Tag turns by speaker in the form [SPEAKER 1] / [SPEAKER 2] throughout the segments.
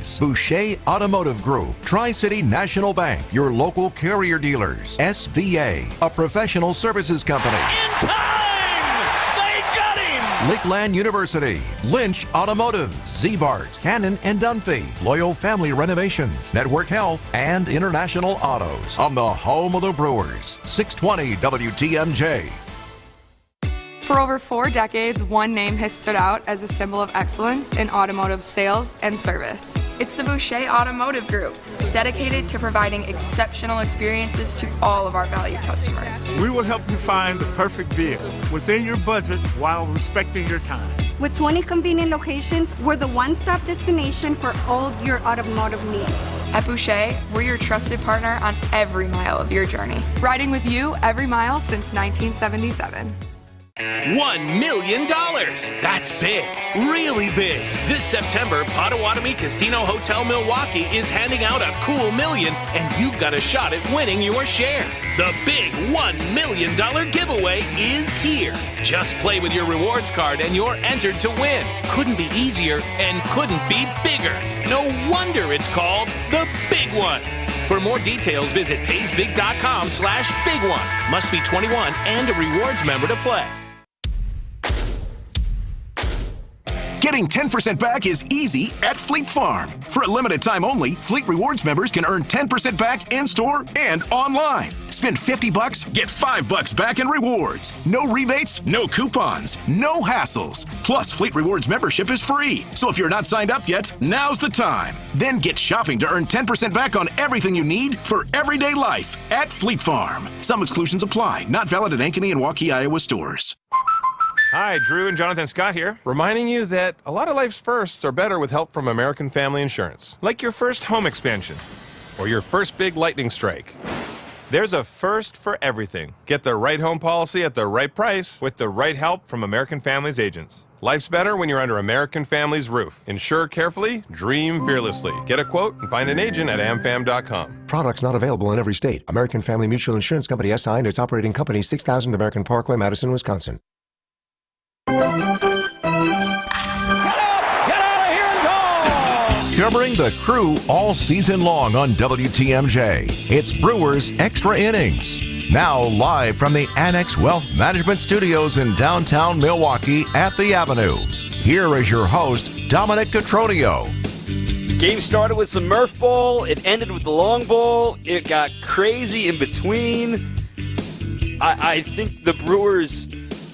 [SPEAKER 1] Innings, Boucher Automotive Group, Tri-City National Bank, your local carrier dealers, SVA, a professional services company.
[SPEAKER 2] In time! They got him!
[SPEAKER 1] Lakeland University, Lynch Automotive, Z-Bart, Cannon and Dunphy, Loyal Family Renovations, Network Health, and International Autos on the home of the Brewers, 620 WTMJ.
[SPEAKER 3] For over 4 decades, one name has stood out as a symbol of excellence in automotive sales and service.
[SPEAKER 4] It's the Boucher Automotive Group, dedicated to providing exceptional experiences to all of our valued customers.
[SPEAKER 5] We will help you find the perfect vehicle within your budget while respecting your time.
[SPEAKER 6] With 20 convenient locations, we're the one-stop destination for all your automotive needs.
[SPEAKER 4] At Boucher, we're your trusted partner on every mile of your journey.
[SPEAKER 3] Riding with you every mile since 1977.
[SPEAKER 2] $1 million. That's big, really big. This September, Potawatomi Casino Hotel Milwaukee is handing out a cool $1 million, and you've got a shot at winning your share. The big $1 million giveaway is here. Just play with your rewards card and you're entered to win. Couldn't be easier and couldn't be bigger. No wonder it's called the Big One. For more details, visit paysbig.com/big one. Must be 21 and a rewards member to play.
[SPEAKER 7] Getting 10% back is easy at Fleet Farm. For a limited time only, Fleet Rewards members can earn 10% back in-store and online. Spend $50, get $5 back in rewards. No rebates, no coupons, no hassles. Plus, Fleet Rewards membership is free. So if you're not signed up yet, now's the time. Then get shopping to earn 10% back on everything you need for everyday life at Fleet Farm. Some exclusions apply. Not valid at Ankeny and Waukee, Iowa stores.
[SPEAKER 8] Hi, Drew and Jonathan Scott here, reminding you that a lot of life's firsts are better with help from American Family Insurance. Like your first home expansion, or your first big lightning strike. There's a first for everything. Get the right home policy at the right price with the right help from American Family's agents. Life's better when you're under American Family's roof. Insure carefully, dream fearlessly. Get a quote and find an agent at amfam.com.
[SPEAKER 9] Products not available in every state. American Family Mutual Insurance Company SI and its operating company 6000 American Parkway, Madison, Wisconsin.
[SPEAKER 1] Covering the Crew all season long on WTMJ, it's Brewers Extra Innings. Now live from the Annex Wealth Management Studios in downtown Milwaukee at the Avenue. Here is your host, Dominic Cotroneo.
[SPEAKER 10] Game started with some Murph ball. It ended with the long ball. It got crazy in between. I think the Brewers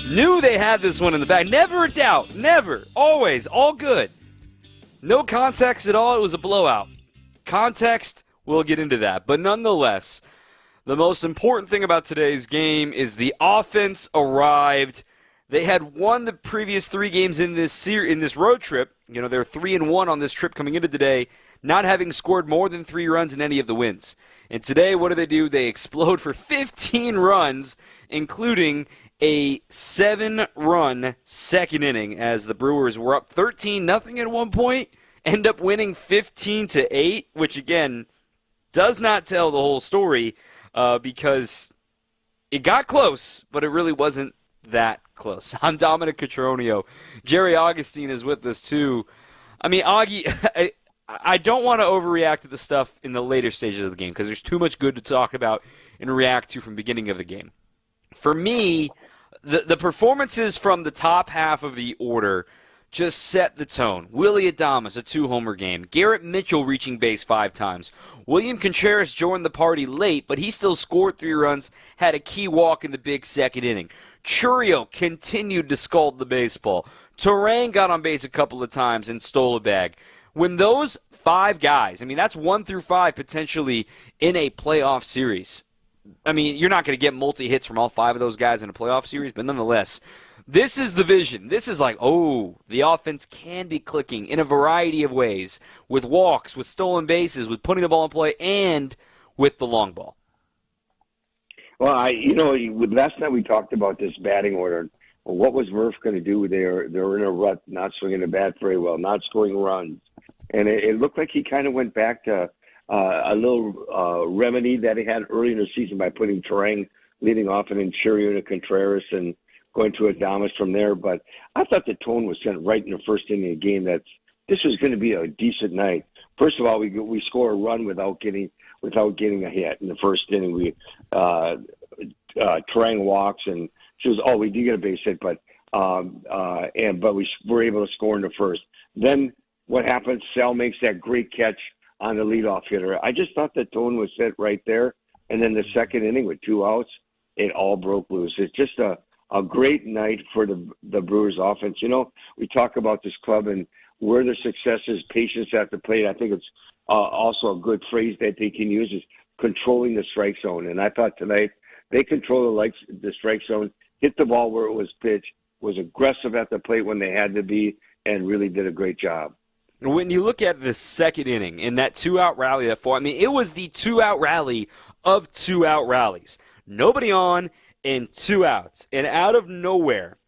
[SPEAKER 10] knew they had this one in the bag. Never a doubt. Never. Always. All good. No context at all. It was a blowout. Context, we'll get into that. But nonetheless, the most important thing about today's game is the offense arrived. They had won the previous 3 games in this road trip. You know, they're 3-1 on this trip coming into today, not having scored more than 3 runs in any of the wins. And today, what do? They explode for 15 runs, including a 7-run second inning as the Brewers were up 13-0 at one point, end up winning 15-8, which again does not tell the whole story because it got close, but it really wasn't that close. I'm Dominic Cotroneo. Jerry Augustine is with us too. I mean, Augie, I don't want to overreact to the stuff in the later stages of the game because there's too much good to talk about and react to from the beginning of the game. For me, the performances from the top half of the order just set the tone. Willy Adames, a 2-homer game. Garrett Mitchell reaching base 5 times. William Contreras joined the party late, but he still scored 3 runs, had a key walk in the big second inning. Churio continued to scald the baseball. Terang got on base a couple of times and stole a bag. When those 5 guys, I mean, that's 1 through 5 potentially in a playoff series. I mean, you're not going to get multi-hits from all 5 of those guys in a playoff series, but nonetheless, this is the vision. This is like, oh, the offense can be clicking in a variety of ways, with walks, with stolen bases, with putting the ball in play, and with the long ball.
[SPEAKER 11] Well, last night we talked about this batting order. Well, what was Murph going to do? They were in a rut, not swinging the bat very well, not scoring runs. And it looked like he kind of went back to a little remedy that he had early in the season by putting Terang leading off and then Churio to Contreras and going to Adames from there. But I thought the tone was sent right in the first inning of the game that this was going to be a decent night. first of all, we score a run without getting a hit. In the first inning, we Trang walks, and we did get a base hit, but we were able to score in the first. Then what happens? Sal makes that great catch on the leadoff hitter. I just thought the tone was set right there. And then the second inning with 2 outs, it all broke loose. It's just a great night for the Brewers offense. You know, we talk about this club and where their success is, patience at the plate. I think it's also a good phrase that they can use is controlling the strike zone. And I thought tonight they controlled the strike zone, hit the ball where it was pitched, was aggressive at the plate when they had to be, and really did a great job.
[SPEAKER 10] When you look at the second inning and that 2-out rally it was the 2-out rally of 2-out rallies. Nobody on and 2 outs. And out of nowhere,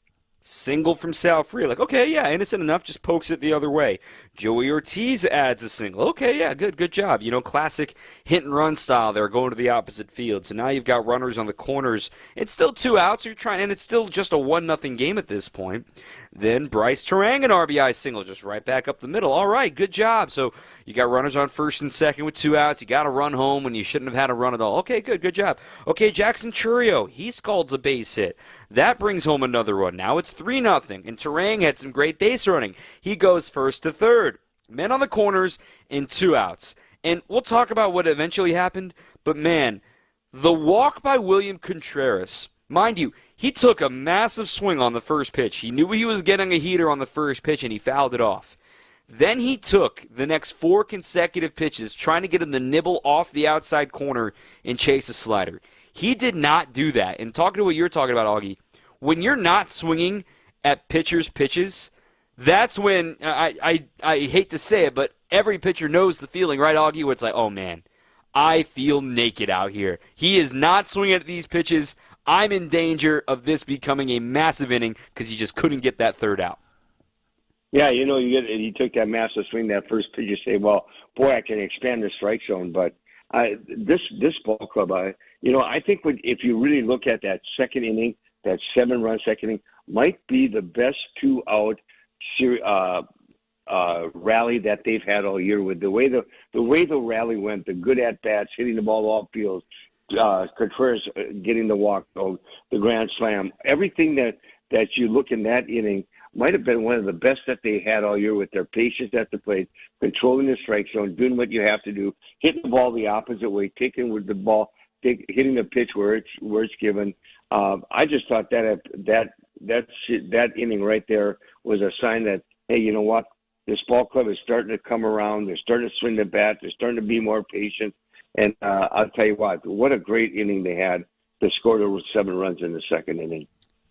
[SPEAKER 10] single from Sal Free. Like, okay, yeah, innocent enough, just pokes it the other way. Joey Ortiz adds a single. Okay, yeah, good job. You know, classic hit-and-run style there, going to the opposite field. So now you've got runners on the corners. It's still 2 outs, and it's still just a 1-0 game at this point. Then Bryce Terang, an RBI single, just right back up the middle. All right, good job. So you got runners on first and second with 2 outs. You got to run home when you shouldn't have had a run at all. Okay, good job. Okay, Jackson Chourio, he scalds a base hit. That brings home another run. Now it's 3-0, and Terang had some great base running. He goes first to third. Men on the corners and 2 outs. And we'll talk about what eventually happened, but man, the walk by William Contreras, mind you, he took a massive swing on the first pitch. He knew he was getting a heater on the first pitch, and he fouled it off. Then he took the next 4 consecutive pitches, trying to get him the nibble off the outside corner and chase a slider. He did not do that. And talking to what you're talking about, Augie, when you're not swinging at pitchers' pitches, that's when, I hate to say it, but every pitcher knows the feeling, right, Augie, where it's like, oh, man, I feel naked out here. He is not swinging at these pitches. I'm in danger of this becoming a massive inning because he just couldn't get that third out.
[SPEAKER 11] Yeah, you know, you took that massive swing, that first pitch, you say, well, boy, I can expand the strike zone. But this ball club, I think if you really look at that second inning, that 7-run second inning, might be the best 2-out rally that they've had all year. With the way the rally went, the good at bats, hitting the ball off field, Contreras getting the walk, the grand slam, everything that you look in that inning might have been one of the best that they had all year with their patience at the plate, controlling the strike zone, doing what you have to do, hitting the ball the opposite way, taking with the ball, hitting the pitch where it's given. I just thought that inning right there was a sign that, hey, you know what? This ball club is starting to come around. They're starting to swing the bat. They're starting to be more patient. And I'll tell you what a great inning they had to score those 7 runs in the second inning.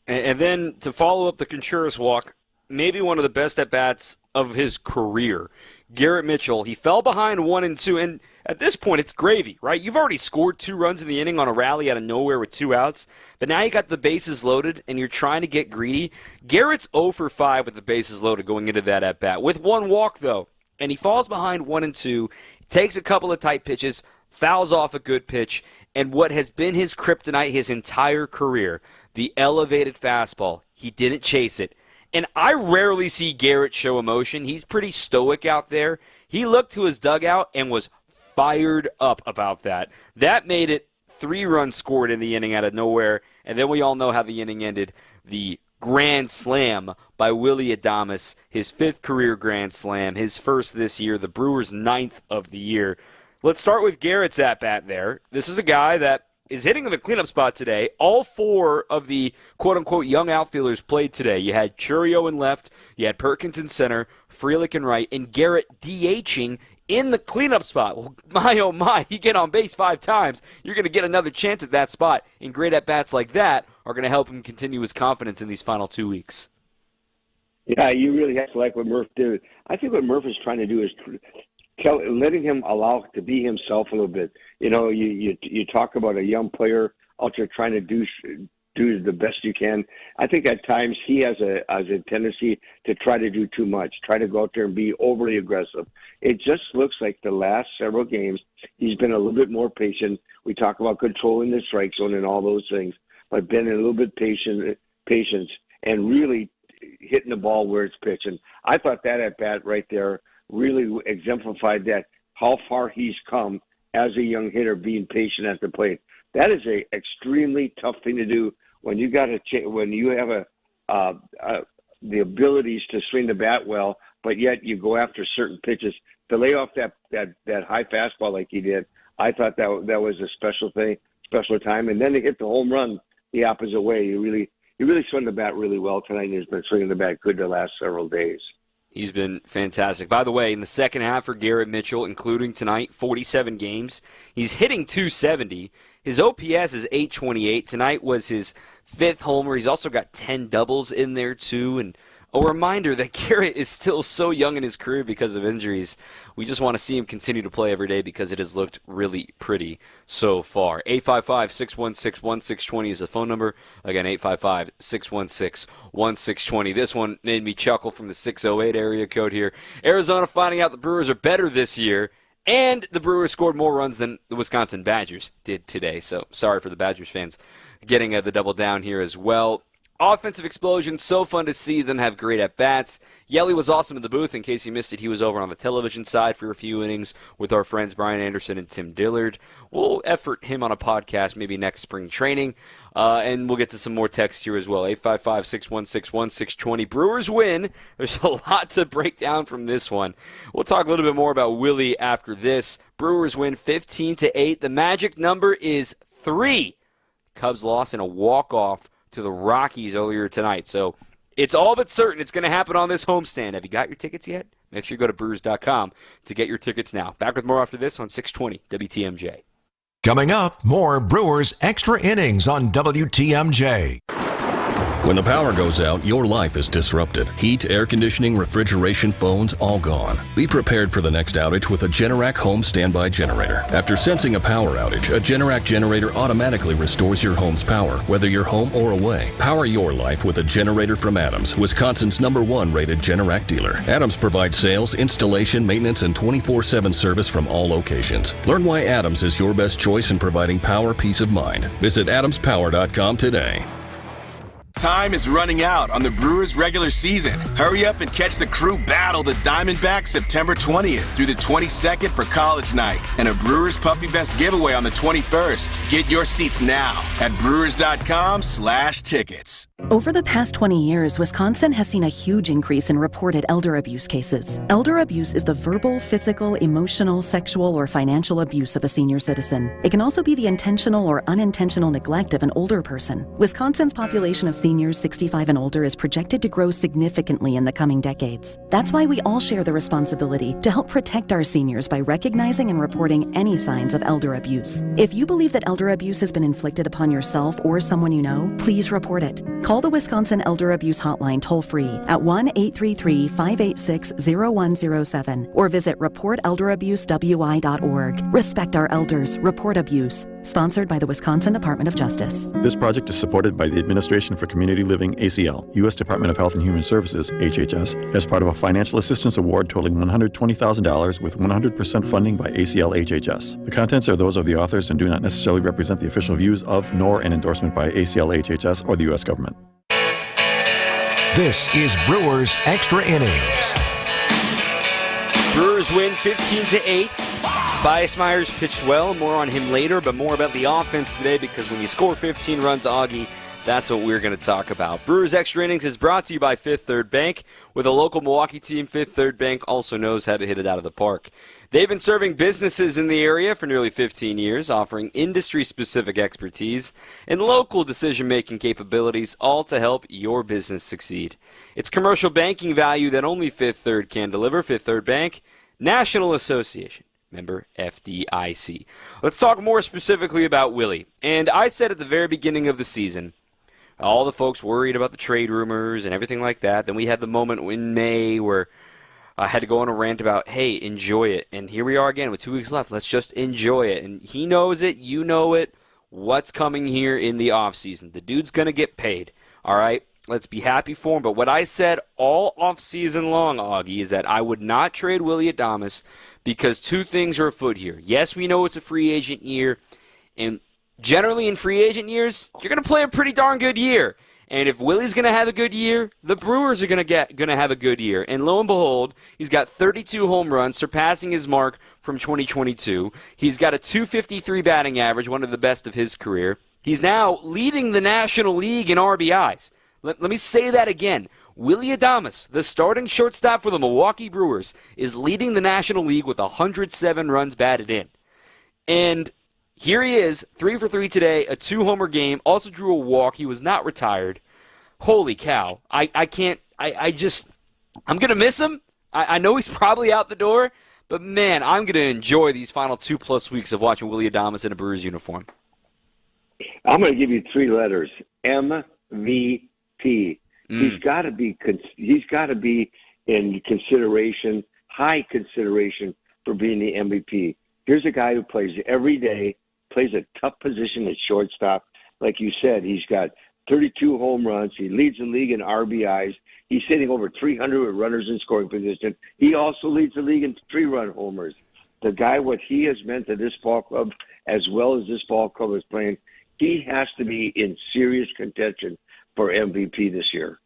[SPEAKER 10] And then to follow up the Contreras walk, maybe one of the best at-bats of his career. Garrett Mitchell, he fell behind 1-2, and at this point it's gravy, right? You've already scored 2 runs in the inning on a rally out of nowhere with 2 outs, but now you got the bases loaded and you're trying to get greedy. Garrett's 0 for 5 with the bases loaded going into that at-bat, with 1 walk though, and he falls behind 1-2, takes a couple of tight pitches, fouls off a good pitch, and what has been his kryptonite his entire career, the elevated fastball. He didn't chase it. And I rarely see Garrett show emotion. He's pretty stoic out there. He looked to his dugout and was fired up about that. That made it 3 runs scored in the inning out of nowhere. And then we all know how the inning ended. The grand slam by Willy Adames, his 5th career grand slam, his first this year, the Brewers' 9th of the year. Let's start with Garrett's at-bat there. This is a guy that is hitting in the cleanup spot today. All 4 of the quote-unquote young outfielders played today. You had Chourio in left, you had Perkins in center, Frelick in right, and Garrett DHing in the cleanup spot. Well, my oh my, you get on base 5 times, you're going to get another chance at that spot, and great at-bats like that are going to help him continue his confidence in these final 2 weeks.
[SPEAKER 11] Yeah, you really have to like what Murph did. I think what Murph is trying to do is letting him allow to be himself a little bit. You know, you talk about a young player out there trying to do the best you can. I think at times he has a tendency to try to do too much, try to go out there and be overly aggressive. It just looks like the last several games he's been a little bit more patient. We talk about controlling the strike zone and all those things, but been a little bit patience and really hitting the ball where it's pitched. And I thought that at bat right there really exemplified that, how far he's come as a young hitter, being patient at the plate. That is a extremely tough thing to do when you when you have the abilities to swing the bat well, but yet you go after certain pitches. To lay off that high fastball like he did, I thought that was a special time. And then to hit the home run the opposite way, he really swung the bat really well tonight, and he's been swinging the bat good the last several days.
[SPEAKER 10] He's been fantastic. By the way, in the second half for Garrett Mitchell, including tonight, 47 games, he's hitting .270. His OPS is .828. Tonight was his 5th homer. He's also got 10 doubles in there, too. And a reminder that Garrett is still so young in his career because of injuries. We just want to see him continue to play every day because it has looked really pretty so far. 855-616-1620 is the phone number. Again, 855-616-1620. This one made me chuckle from the 608 area code here. Arizona finding out the Brewers are better this year, and the Brewers scored more runs than the Wisconsin Badgers did today. So sorry for the Badgers fans getting the double down here as well. Offensive explosion, so fun to see them have great at-bats. Yelly was awesome in the booth. In case you missed it, he was over on the television side for a few innings with our friends Brian Anderson and Tim Dillard. We'll effort him on a podcast maybe next spring training, and we'll get to some more text here as well. 855-616-1620. Brewers win. There's a lot to break down from this one. We'll talk a little bit more about Willie after this. Brewers win 15-8. The magic number is 3. Cubs lost in a walk-off to the Rockies earlier tonight. So it's all but certain it's going to happen on this homestand. Have you got your tickets yet? Make sure you go to Brewers.com to get your tickets now. Back with more after this on 620 WTMJ.
[SPEAKER 1] Coming up, more Brewers Extra Innings on WTMJ.
[SPEAKER 12] When the power goes out, your life is disrupted. Heat, air conditioning, refrigeration, phones, all gone. Be prepared for the next outage with a Generac home standby generator. After sensing a power outage, a Generac generator automatically restores your home's power, whether you're home or away. Power your life with a generator from Adams, Wisconsin's #1 rated Generac dealer. Adams provides sales, installation, maintenance, and 24/7 service from all locations. Learn why Adams is your best choice in providing power peace of mind. Visit adamspower.com today.
[SPEAKER 13] Time is running out on the Brewers regular season. Hurry up and catch the crew battle the Diamondbacks September 20th through the 22nd for College Night and a Brewers Puppy Vest giveaway on the 21st. Get your seats now at brewers.com/tickets.
[SPEAKER 14] Over the past 20 years, Wisconsin has seen a huge increase in reported elder abuse cases. Elder abuse is the verbal, physical, emotional, sexual, or financial abuse of a senior citizen. It can also be the intentional or unintentional neglect of an older person. Wisconsin's population of seniors 65 and older is projected to grow significantly in the coming decades. That's why we all share the responsibility to help protect our seniors by recognizing and reporting any signs of elder abuse. If you believe that elder abuse has been inflicted upon yourself or someone you know, please report it. Call the Wisconsin Elder Abuse Hotline toll-free at 1-833-586-0107 or visit reportelderabusewI.org. Respect our elders. Report abuse. Sponsored by the Wisconsin Department of Justice.
[SPEAKER 15] This project is supported by the Administration for Community Living, ACL, U.S. Department of Health and Human Services, HHS, as part of a financial assistance award totaling $120,000 with 100% funding by ACL HHS. The contents are those of the authors and do not necessarily represent the official views of, nor an endorsement by ACL HHS or the U.S. government.
[SPEAKER 1] This is Brewers Extra Innings.
[SPEAKER 10] Brewers win 15-8. Tobias Myers pitched well. More on him later, but more about the offense today because when you score 15 runs, Augie, that's what we're going to talk about. Brewers Extra Innings is brought to you by Fifth Third Bank. With a local Milwaukee team, Fifth Third Bank also knows how to hit it out of the park. They've been serving businesses in the area for nearly 15 years, offering industry-specific expertise and local decision-making capabilities, all to help your business succeed. It's commercial banking value that only Fifth Third can deliver. Fifth Third Bank, National Association. Member FDIC. Let's talk more specifically about Willie. And I said at the very beginning of the season, all the folks worried about the trade rumors and everything like that. Then we had the moment in May where I had to go on a rant about, hey, enjoy it. And here we are again with 2 weeks left. Let's just enjoy it. And he knows it. You know it. What's coming here in the offseason? The dude's going to get paid. All right? Let's be happy for him. But what I said all offseason long, Augie, is that I would not trade Willie Adames because 2 things are afoot here. Yes, we know it's a free agent year. And generally in free agent years, you're going to play a pretty darn good year. And if Willie's going to have a good year, the Brewers are going to have a good year. And lo and behold, he's got 32 home runs, surpassing his mark from 2022. He's got a .253 batting average, one of the best of his career. He's now leading the National League in RBIs. Let me say that again. Willy Adames, the starting shortstop for the Milwaukee Brewers, is leading the National League with 107 runs batted in. And here he is, 3 for 3 today, a 2-homer game, also drew a walk. He was not retired. Holy cow. I'm going to miss him. I know he's probably out the door, but man, I'm going to enjoy these final 2+ weeks of watching Willy Adames in a Brewers uniform.
[SPEAKER 11] I'm going to give you 3 letters, MVP. He's got to be in consideration, high consideration for being the MVP. Here's a guy who plays every day, plays a tough position at shortstop. Like you said, he's got 32 home runs. He leads the league in RBIs. He's hitting over 300 with runners in scoring position. He also leads the league in 3-run homers. The guy, what he has meant to this ball club, as well as this ball club is playing, he has to be in serious contention for MVP this year.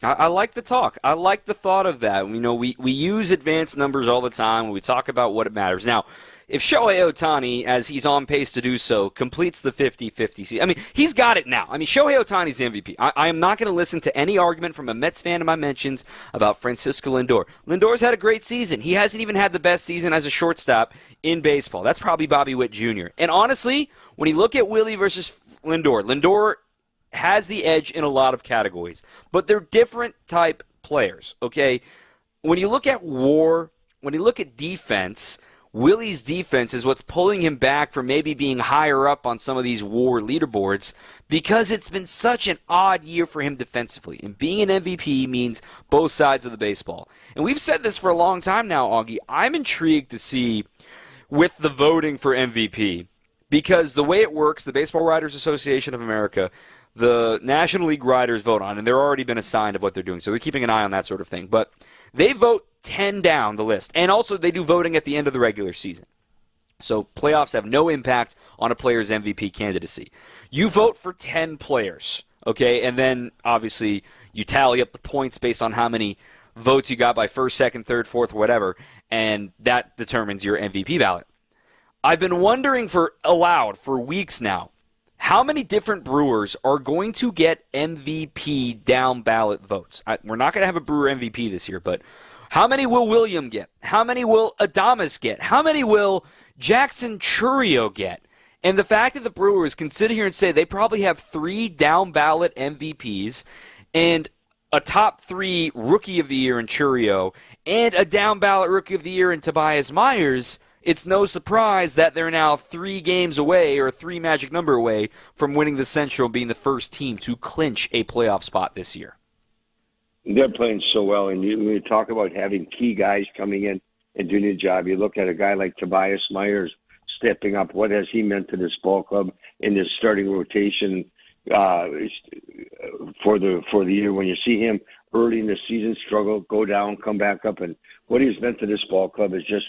[SPEAKER 10] I like the talk. I like the thought of that. You know, we use advanced numbers all the time when we talk about what it matters. Now, if Shohei Ohtani, as he's on pace to do so, completes the 50-50 season, I mean, he's got it now. I mean, Shohei Ohtani's the MVP. I am not going to listen to any argument from a Mets fan in my mentions about Francisco Lindor. Lindor's had a great season. He hasn't even had the best season as a shortstop in baseball. That's probably Bobby Witt Jr. And honestly, when you look at Willie versus Lindor has the edge in a lot of categories, but they're different type players, okay? When you look at WAR, when you look at defense, Willie's defense is what's pulling him back from maybe being higher up on some of these WAR leaderboards because it's been such an odd year for him defensively. And being an MVP means both sides of the baseball. And we've said this for a long time now, Augie. I'm intrigued to see with the voting for MVP because the way it works, the Baseball Writers Association of America, the National League writers vote on, and they're already been assigned of what they're doing, so they're keeping an eye on that sort of thing. But they vote 10 down the list, and also they do voting at the end of the regular season. So playoffs have no impact on a player's MVP candidacy. You vote for 10 players, okay, and then obviously you tally up the points based on how many votes you got by first, second, third, fourth, whatever, and that determines your MVP ballot. I've been wondering for weeks now, how many different Brewers are going to get MVP down ballot votes? We're not going to have a Brewer MVP this year, but how many will William get? How many will Adames get? How many will Jackson Chourio get? And the fact that the Brewers can sit here and say they probably have 3 down ballot MVPs and a top 3 Rookie of the Year in Chourio and a down ballot Rookie of the Year in Tobias Myers, it's no surprise that they're now 3 games away, or 3 magic number away, from winning the Central and being the first team to clinch a playoff spot this year.
[SPEAKER 11] They're playing so well, and when you talk about having key guys coming in and doing a job, you look at a guy like Tobias Myers stepping up. What has he meant to this ball club in this starting rotation for the year? When you see him early in the season struggle, go down, come back up, and what he's meant to this ball club is just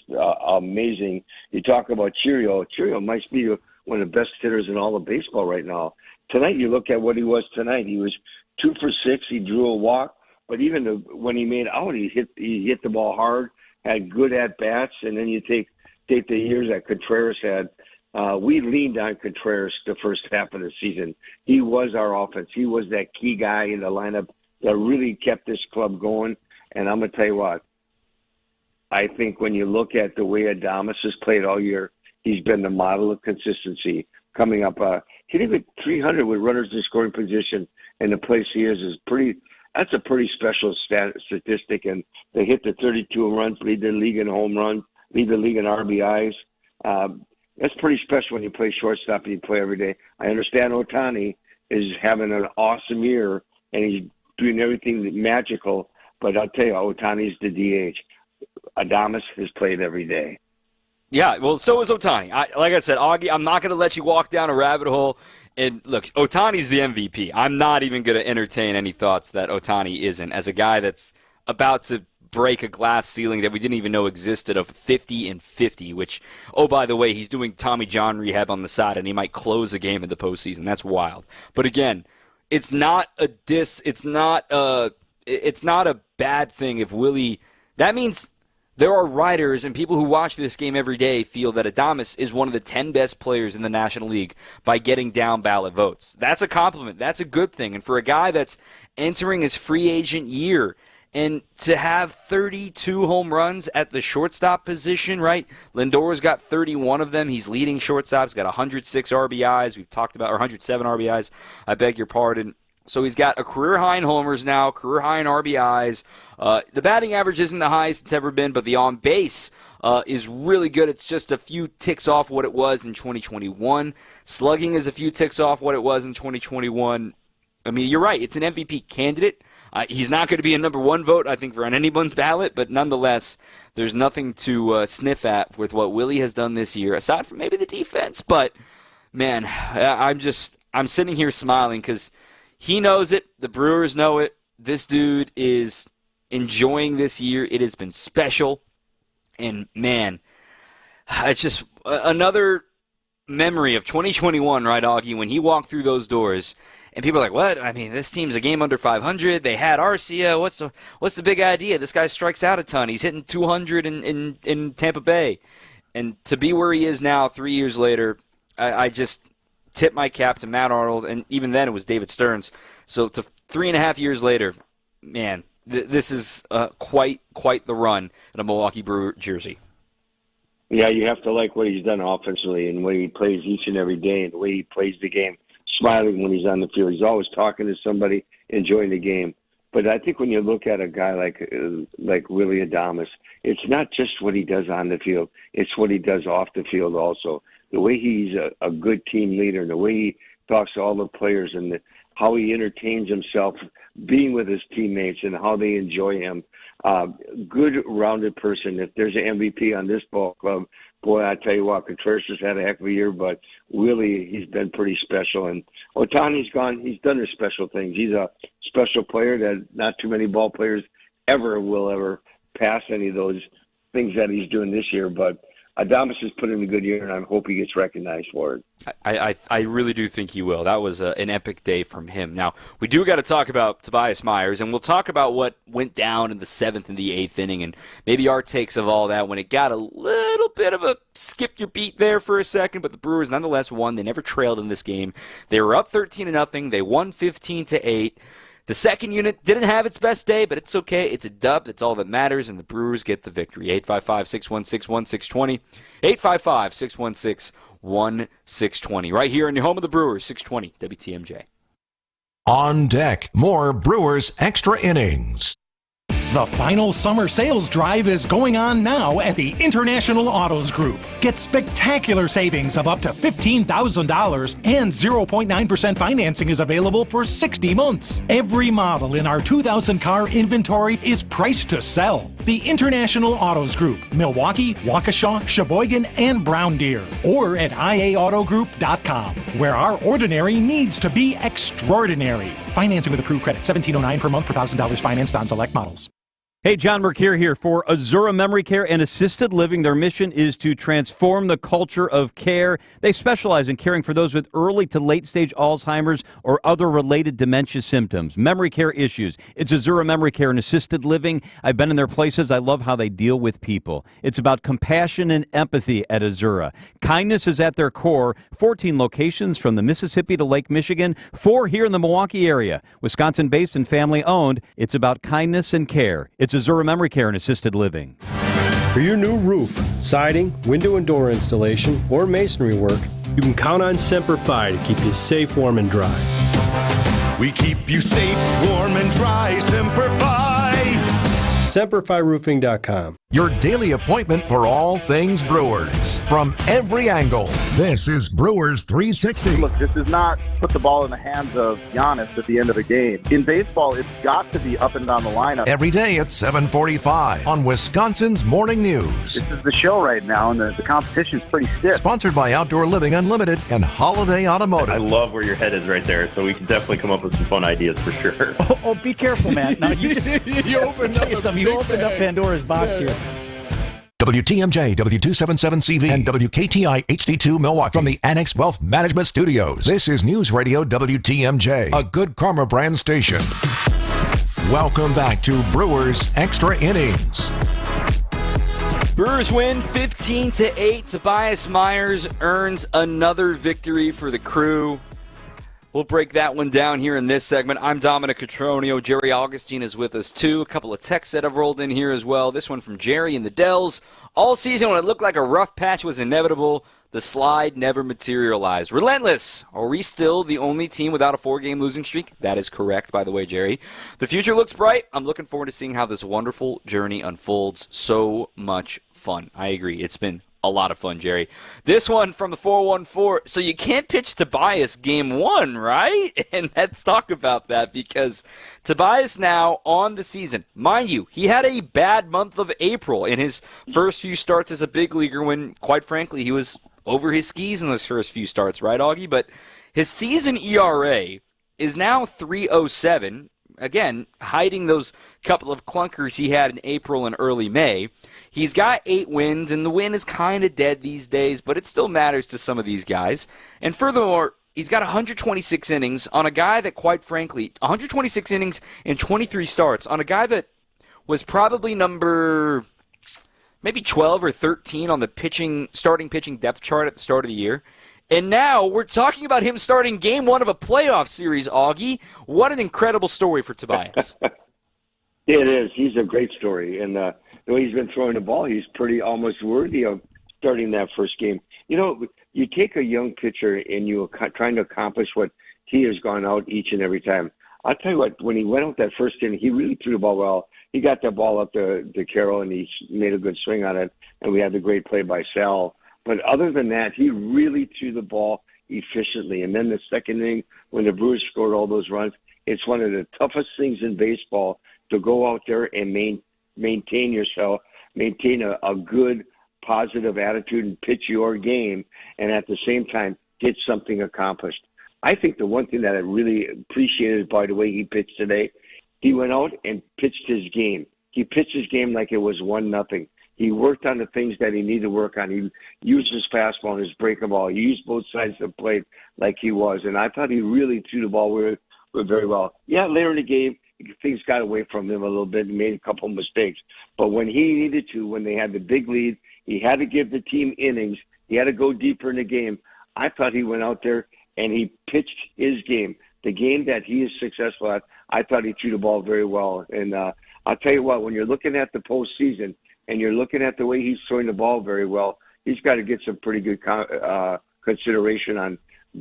[SPEAKER 11] amazing. You talk about Chourio. Chourio might be one of the best hitters in all of baseball right now. Tonight, you look at what he was tonight. He was 2 for 6. He drew a walk, but even when he made out, he hit the ball hard, had good at bats, and then you take the years that Contreras had. We leaned on Contreras the first half of the season. He was our offense. He was that key guy in the lineup that really kept this club going. And I'm going to tell you what, I think when you look at the way Adames has played all year, he's been the model of consistency. Coming up, hitting with 300 with runners in scoring position and the place he is pretty. That's a pretty special statistic. And they hit the 32 runs, lead the league in home runs, lead the league in RBIs. That's pretty special when you play shortstop and you play every day. I understand Ohtani is having an awesome year and he's doing everything magical, but I'll tell you, Ohtani's the DH. Adames has played every day.
[SPEAKER 10] Yeah, well, so is Ohtani. Like I said, Augie, I'm not going to let you walk down a rabbit hole. And look, Ohtani's the MVP. I'm not even going to entertain any thoughts that Ohtani isn't. As a guy that's about to break a glass ceiling that we didn't even know existed of 50-50, which, oh, by the way, he's doing Tommy John rehab on the side, and he might close a game in the postseason. That's wild. But again, it's not a it's not a bad thing if Willie. That means there are writers and people who watch this game every day feel that Adames is one of the 10 best players in the National League by getting down ballot votes. That's a compliment. That's a good thing. And for a guy that's entering his free agent year, and to have 32 home runs at the shortstop position, right? Lindor's got 31 of them. He's leading shortstops, got 106 RBIs. We've talked about, or 107 RBIs. I beg your pardon. So he's got a career high in homers now, career high in RBIs. The batting average isn't the highest it's ever been, but the on base is really good. It's just a few ticks off what it was in 2021. Slugging is a few ticks off what it was in 2021. I mean, you're right. It's an MVP candidate. He's not going to be a number one vote, I think, for on anyone's ballot, but nonetheless, there's nothing to sniff at with what Willie has done this year, aside from maybe the defense. But, man, I'm sitting here smiling because he knows it. The Brewers know it. This dude is enjoying this year. It has been special. And, man, it's just another memory of 2021, right, Augie, when he walked through those doors. And people are like, what? I mean, this team's a game under 500. They had Arcia. What's the big idea? This guy strikes out a ton. He's hitting 200 in Tampa Bay. And to be where he is now 3 years later, I just tip my cap to Matt Arnold. And even then it was David Stearns. So to 3.5 years later, man, this is quite the run in a Milwaukee Brewer jersey.
[SPEAKER 11] Yeah, you have to like what he's done offensively and what he plays each and every day and the way he plays the game. Smiling when he's on the field. He's always talking to somebody, enjoying the game. But I think when you look at a guy like Willie Adames, it's not just what he does on the field. It's what he does off the field also. The way he's a good team leader, and the way he talks to all the players, and how he entertains himself being with his teammates and how they enjoy him. Good, rounded person. If there's an MVP on this ball club, boy, I tell you what, Contreras has had a heck of a year, but Willie, he's been pretty special. And Ohtani's gone. He's done his special things. He's a special player that not too many ball players will ever pass any of those things that he's doing this year. But Adames has put in a good year, and I hope he gets recognized for it.
[SPEAKER 10] I really do think he will. That was an epic day from him. Now, we do got to talk about Tobias Myers, and we'll talk about what went down in the 7th and the 8th inning, and maybe our takes of all that when it got a little bit of a skip your beat there for a second, but the Brewers nonetheless won. They never trailed in this game. They were up 13-0. They won 15-8. The second unit didn't have its best day, but it's okay. It's a dub. That's all that matters, and the Brewers get the victory. 855-616-1620. 855-616-1620. Right here in the home of the Brewers, 620 WTMJ.
[SPEAKER 1] On deck, more Brewers Extra Innings.
[SPEAKER 16] The final summer sales drive is going on now at the International Autos Group. Get spectacular savings of up to $15,000 and 0.9% financing is available for 60 months. Every model in our 2,000 car inventory is priced to sell. The International Autos Group, Milwaukee, Waukesha, Sheboygan, and Brown Deer. Or at IAAutogroup.com, where our ordinary needs to be extraordinary. Financing with approved credit, $1,709 per month per $1,000 financed on select models.
[SPEAKER 17] Hey, John Mercure here for Azura Memory Care and Assisted Living. Their mission is to transform the culture of care. They specialize in caring for those with early to late-stage Alzheimer's or other related dementia symptoms, memory care issues. It's Azura Memory Care and Assisted Living. I've been in their places. I love how they deal with people. It's about compassion and empathy at Azura. Kindness is at their core. 14 locations from the Mississippi to Lake Michigan, 4 here in the Milwaukee area. Wisconsin-based and family-owned. It's about kindness and care. It's Azura Memory Care and Assisted Living.
[SPEAKER 18] For your new roof, siding, window and door installation, or masonry work, you can count on Semper Fi to keep you safe, warm, and dry.
[SPEAKER 19] We keep you safe, warm, and dry. Semper Fi.
[SPEAKER 18] SemperFiRoofing.com.
[SPEAKER 1] Your daily appointment for all things Brewers. From every angle, this is Brewers 360.
[SPEAKER 20] Look, this does not put the ball in the hands of Giannis at the end of the game. In baseball, it's got to be up and down the lineup.
[SPEAKER 1] Every day at 7:45 on Wisconsin's Morning News.
[SPEAKER 20] This is the show right now, and the competition's pretty stiff.
[SPEAKER 1] Sponsored by Outdoor Living Unlimited and Holiday Automotive.
[SPEAKER 21] I love where your head is right there, so we can definitely come up with some fun ideas for sure.
[SPEAKER 22] Oh, be careful, man. Now, you just... You opened up Pandora's box here.
[SPEAKER 1] WTMJ, W277CV, and WKTI HD2 Milwaukee from the Annex Wealth Management Studios. This is News Radio WTMJ, a Good Karma brand station. Welcome back to Brewers Extra Innings.
[SPEAKER 10] Brewers win 15-8. Tobias Myers earns another victory for the Crew. We'll break that one down here in this segment. I'm Dominic Cotroneo. Jerry Augustine is with us, too. A couple of texts that have rolled in here as well. This one from Jerry in the Dells. All season when it looked like a rough patch was inevitable, the slide never materialized. Relentless. Are we still the only team without a 4-game losing streak? That is correct, by the way, Jerry. The future looks bright. I'm looking forward to seeing how this wonderful journey unfolds. So much fun. I agree. It's been a lot of fun, Jerry. This one from the 414. So you can't pitch Tobias game 1, right? And let's talk about that because Tobias now on the season. Mind you, he had a bad month of April in his first few starts as a big leaguer when, quite frankly, he was over his skis in those first few starts, right, Augie? But his season ERA is now 3.07. Again, hiding those couple of clunkers he had in April and early May. He's got 8 wins, and the win is kind of dead these days, but it still matters to some of these guys. And furthermore, he's got 126 innings on a guy that, quite frankly, 126 innings and 23 starts on a guy that was probably number maybe 12 or 13 on the starting pitching depth chart at the start of the year. And now we're talking about him starting game 1 of a playoff series, Augie. What an incredible story for Tobias.
[SPEAKER 11] It is. He's a great story. And the way he's been throwing the ball, he's pretty almost worthy of starting that first game. You know, you take a young pitcher and you're trying to accomplish what he has gone out each and every time. I'll tell you what, when he went out that first inning, he really threw the ball well. He got that ball up to Carroll, and he made a good swing on it, and we had the great play by Sal. But other than that, he really threw the ball efficiently. And then the second inning, when the Brewers scored all those runs, it's one of the toughest things in baseball to go out there and maintain yourself, maintain a good, positive attitude and pitch your game, and at the same time get something accomplished. I think the one thing that I really appreciated by the way he pitched today, he went out and pitched his game. He pitched his game like it was 1-0. He worked on the things that he needed to work on. He used his fastball and his breaking ball. He used both sides of the plate like he was. And I thought he really threw the ball very well. Yeah, later in the game, things got away from him a little bit and made a couple of mistakes. But when he needed to, when they had the big lead, he had to give the team innings. He had to go deeper in the game. I thought he went out there and he pitched his game. The game that he is successful at, I thought he threw the ball very well. And I'll tell you what, when you're looking at the postseason, and you're looking at the way he's throwing the ball very well, he's got to get some pretty good consideration on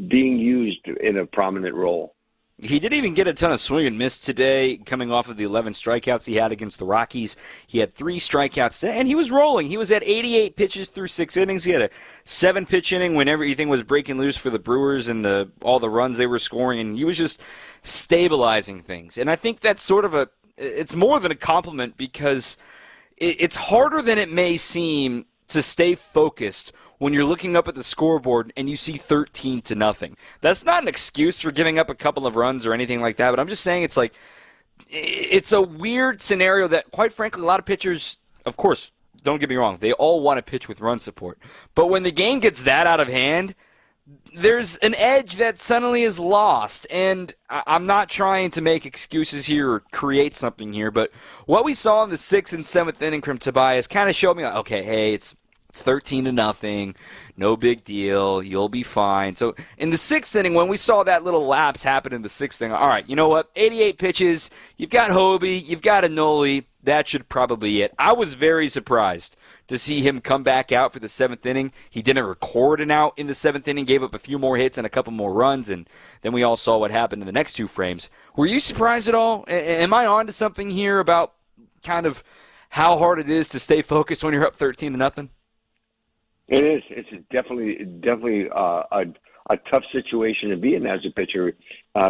[SPEAKER 11] being used in a prominent role.
[SPEAKER 10] He didn't even get a ton of swing and miss today, coming off of the 11 strikeouts he had against the Rockies. He had 3 strikeouts today, and he was rolling. He was at 88 pitches through 6 innings. He had a 7-pitch inning when everything was breaking loose for the Brewers and all the runs they were scoring, and he was just stabilizing things. And I think that's sort of it's more than a compliment because it's harder than it may seem to stay focused when you're looking up at the scoreboard and you see 13-0. That's not an excuse for giving up a couple of runs or anything like that, but I'm just saying it's a weird scenario that, quite frankly, a lot of pitchers, of course, don't get me wrong, they all want to pitch with run support. But when the game gets that out of hand, there's an edge that suddenly is lost, and I'm not trying to make excuses here or create something here, but what we saw in the 6th and 7th inning from Tobias kind of showed me, okay, hey, it's 13-0, no big deal, you'll be fine. So in the 6th inning, when we saw that little lapse happen in the 6th inning, all right, you know what, 88 pitches, you've got Hobie, you've got Anoli, that should probably be it. I was very surprised to see him come back out for the 7th inning. He didn't record an out in the 7th inning, gave up a few more hits and a couple more runs, and then we all saw what happened in the next 2 frames. Were you surprised at all? Am I on to something here about kind of how hard it is to stay focused when you're up 13-0?
[SPEAKER 11] It is. It's definitely a tough situation to be in as a pitcher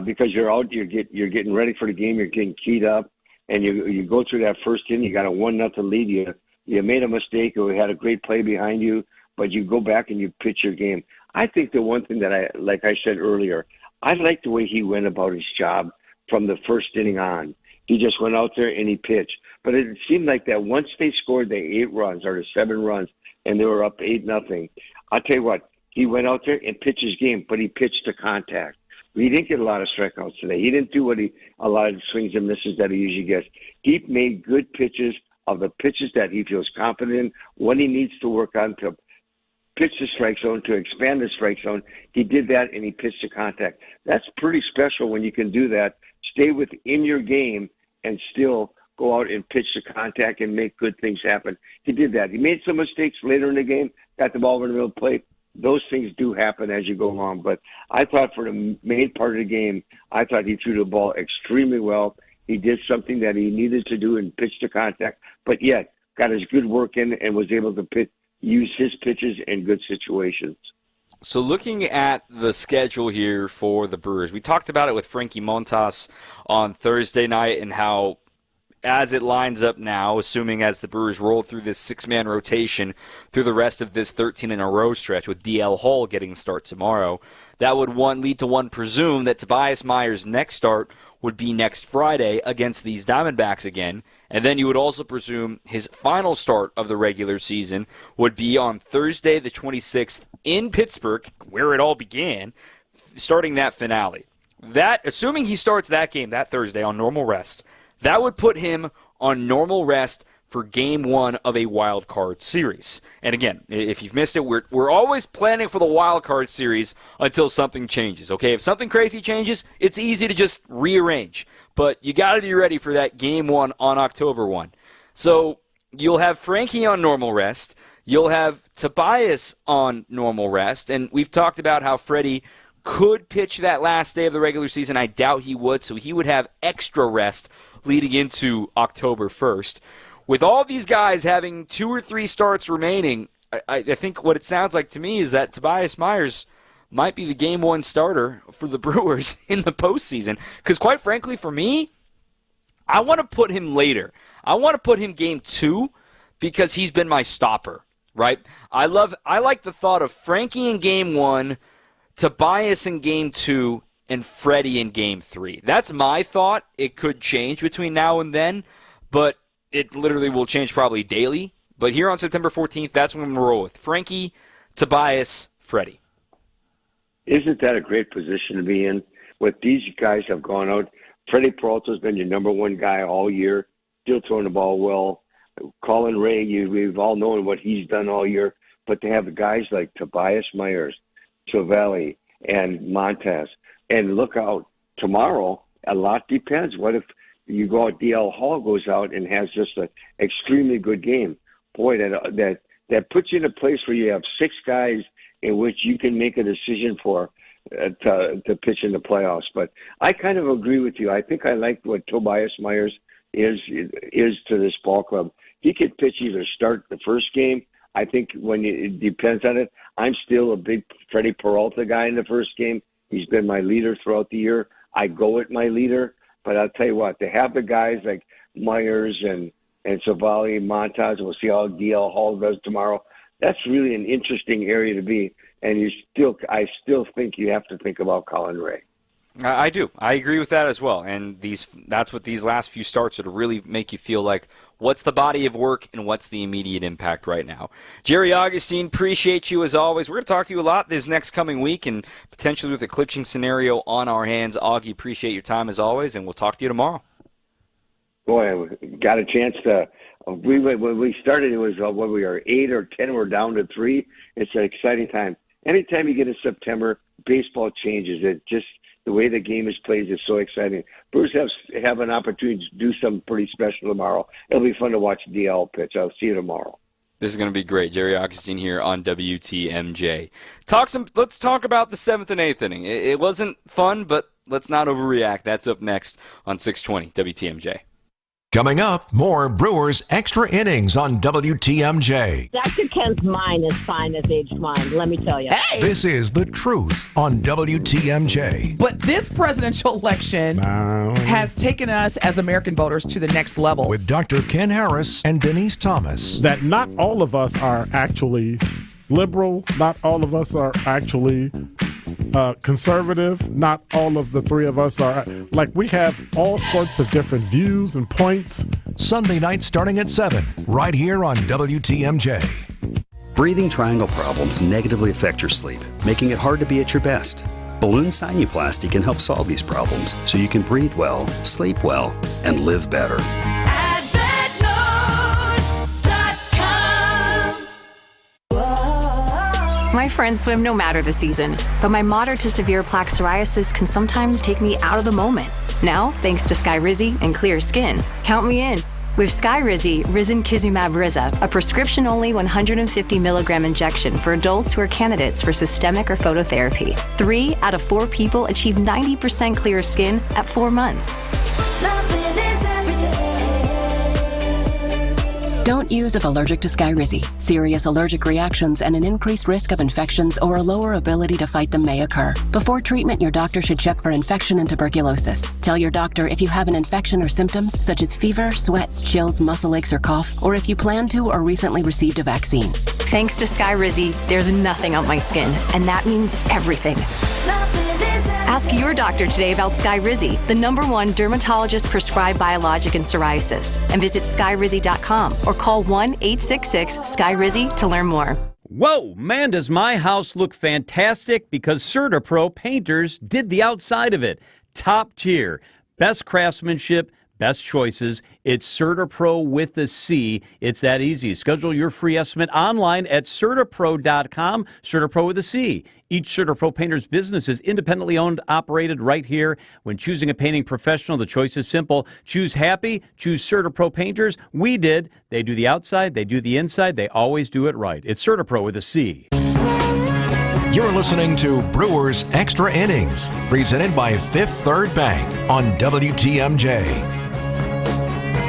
[SPEAKER 11] because you're getting ready for the game, you're getting keyed up, and you go through that first inning, you got a 1-0 lead, you made a mistake or had a great play behind you, but you go back and you pitch your game. I think the one thing that like I said earlier, I like the way he went about his job from the first inning on. He just went out there and he pitched. But it seemed like that once they scored the 8 runs or the 7 runs and they were up 8-0, I'll tell you what, he went out there and pitched his game, but he pitched to contact. He didn't get a lot of strikeouts today. He didn't do a lot of swings and misses that he usually gets. He made good pitches of the pitches that he feels confident in, what he needs to work on to pitch the strike zone, to expand the strike zone. He did that, and he pitched to contact. That's pretty special when you can do that, stay within your game, and still go out and pitch to contact and make good things happen. He did that. He made some mistakes later in the game, got the ball over the middle of the plate. Those things do happen as you go along. But I thought for the main part of the game, I thought he threw the ball extremely well. He did something that he needed to do and pitch to contact, but yet got his good work in and was able to use his pitches in good situations.
[SPEAKER 10] So looking at the schedule here for the Brewers, we talked about it with Frankie Montas on Thursday night and how as it lines up now, assuming as the Brewers roll through this 6-man rotation through the rest of this 13-in-a-row stretch with DL Hall getting a start tomorrow, that would lead to one presume that Tobias Myers' next start would be next Friday against these Diamondbacks again, and then you would also presume his final start of the regular season would be on Thursday the 26th in Pittsburgh, where it all began, starting that finale. That, assuming he starts that game that Thursday on normal rest, that would put him on normal rest for Game 1 of a wild card series. And again, if you've missed it, we're always planning for the wild card series until something changes. Okay, if something crazy changes, it's easy to just rearrange. But you got to be ready for that Game 1 on October 1. So you'll have Frankie on normal rest. You'll have Tobias on normal rest. And we've talked about how Freddie could pitch that last day of the regular season. I doubt he would, so he would have extra rest leading into October 1st. With all these guys having 2 or 3 starts remaining, I think what it sounds like to me is that Tobias Myers might be the Game 1 starter for the Brewers in the postseason. Because quite frankly, for me, I want to put him later. I want to put him Game 2 because he's been my stopper, right? I like the thought of Frankie in Game 1, Tobias in Game 2, and Freddie in Game 3. That's my thought. It could change between now and then, but it literally will change probably daily. But here on September 14th, that's when I'm going to roll with Frankie, Tobias, Freddie.
[SPEAKER 11] Isn't that a great position to be in? What these guys have gone out. Freddie Peralta's been your number 1 guy all year, still throwing the ball well. Colin Ray, we've all known what he's done all year. But to have guys like Tobias Myers, Cervelli, and Montas, and look out tomorrow, a lot depends. What if you go out, DL Hall goes out and has just an extremely good game? Boy, that puts you in a place where you have 6 guys in which you can make a decision for to pitch in the playoffs. But I kind of agree with you. I think I like what Tobias Myers is to this ball club. He could pitch either start the first game. I think it depends on it. I'm still a big Freddie Peralta guy in the first game. He's been my leader throughout the year. I go with my leader, but I'll tell you what, to have the guys like Myers and Cervelli, Montas, we'll see how DL Hall does tomorrow. That's really an interesting area to be, and I still think you have to think about Colin Ray.
[SPEAKER 10] I do. I agree with that as well. And that's what these last few starts are to really make you feel like what's the body of work and what's the immediate impact right now. Jerry Augustine, appreciate you as always. We're going to talk to you a lot this next coming week and potentially with a clinching scenario on our hands. Augie, appreciate your time as always, and we'll talk to you tomorrow.
[SPEAKER 11] Boy, got a chance to. When we started, it was when we were 8 or 10, we're down to 3. It's an exciting time. Anytime you get in September, baseball changes. It just the way the game is played is so exciting. Brewers have an opportunity to do something pretty special tomorrow. It'll be fun to watch DL pitch. I'll see you tomorrow.
[SPEAKER 10] This is going to be great. Jerry Augustine here on WTMJ. Let's talk about the 7th and 8th inning. It wasn't fun, but let's not overreact. That's up next on 620 WTMJ.
[SPEAKER 1] Coming up, more Brewers Extra Innings on WTMJ.
[SPEAKER 5] Dr. Ken's mind is fine as aged wine, let me tell you.
[SPEAKER 1] Hey! This is The Truth on WTMJ.
[SPEAKER 22] But this presidential election has taken us as American voters to the next level.
[SPEAKER 1] With Dr. Ken Harris and Denise Thomas.
[SPEAKER 23] That not all of us are actually liberal, not all of us are actually
[SPEAKER 4] conservative. Not all of the three of us are. Like, we have all sorts of different views and points.
[SPEAKER 1] Sunday night starting at 7, right here on WTMJ.
[SPEAKER 6] Breathing triangle problems negatively affect your sleep, making it hard to be at your best. Balloon sinuplasty can help solve these problems so you can breathe well, sleep well, and live better.
[SPEAKER 23] My friends swim no matter the season, but my moderate to severe plaque psoriasis can sometimes take me out of the moment. Now, thanks to Skyrizi and clear skin, count me in. With Skyrizi, Risankizumab Riza, a prescription-only 150 milligram injection for adults who are candidates for systemic or phototherapy. 3 out of 4 people achieve 90% clear skin at 4 months.
[SPEAKER 24] Don't use if allergic to Skyrizi. Serious allergic reactions and an increased risk of infections or a lower ability to fight them may occur. Before treatment, your doctor should check for infection and tuberculosis. Tell your doctor if you have an infection or symptoms such as fever, sweats, chills, muscle aches, or cough, or if you plan to or recently received a vaccine.
[SPEAKER 23] Thanks to Skyrizi, there's nothing on my skin, and that means everything. Ask your doctor today about Skyrizi, the #1 dermatologist-prescribed biologic in psoriasis, and visit skyrizi.com or call 1-866-SKYRIZI to learn more.
[SPEAKER 17] Whoa, man, does my house look fantastic because CertaPro painters did the outside of it. Top tier, best craftsmanship, best choices. It's CertaPro with a C. It's that easy. Schedule your free estimate online at CertaPro.com. CertaPro with a C. Each CertaPro painter's business is independently owned, operated right here. When choosing a painting professional, the choice is simple. Choose happy. Choose CertaPro painters. We did. They do the outside. They do the inside. They always do it right. It's CertaPro with a C.
[SPEAKER 1] You're listening to Brewers Extra Innings, presented by Fifth Third Bank on WTMJ.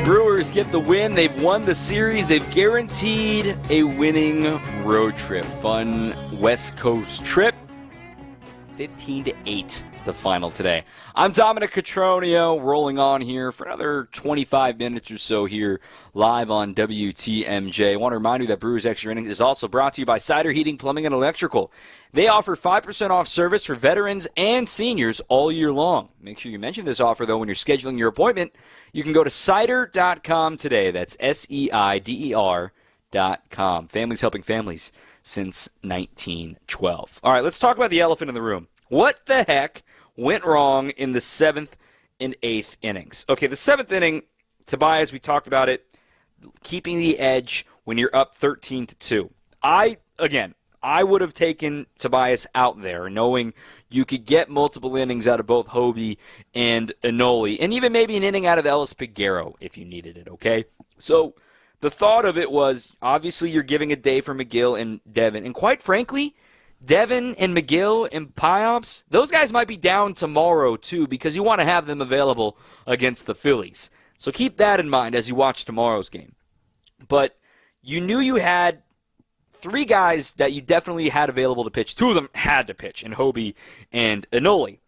[SPEAKER 10] Brewers get the win. They've won the series. They've guaranteed a winning road trip. Fun West Coast trip. 15-8, the final today. I'm Dominic Cotroneo, rolling on here for another 25 minutes or so here live on WTMJ. I want to remind you that Brewers Extra Innings is also brought to you by Cider Heating, Plumbing, and Electrical. They offer 5% off service for veterans and seniors all year long. Make sure you mention this offer, though, when you're scheduling your appointment. You can go to cider.com today. That's SEIDER.com. Families helping families since 1912. All right, let's talk about the elephant in the room. What the heck went wrong in the 7th and 8th innings? Okay, the 7th inning, Tobias, we talked about it, keeping the edge when you're up 13-2. I would have taken Tobias out there, knowing you could get multiple innings out of both Hobie and Enoli, and even maybe an inning out of Ellis Peguero if you needed it, okay? So the thought of it was, obviously you're giving a day for McGill and Devin, and quite frankly, Devin and McGill and Piops, those guys might be down tomorrow too, because you want to have them available against the Phillies. So keep that in mind as you watch tomorrow's game. But you knew you had 3 guys that you definitely had available to pitch. 2 of them had to pitch, in Hobie and Enoli.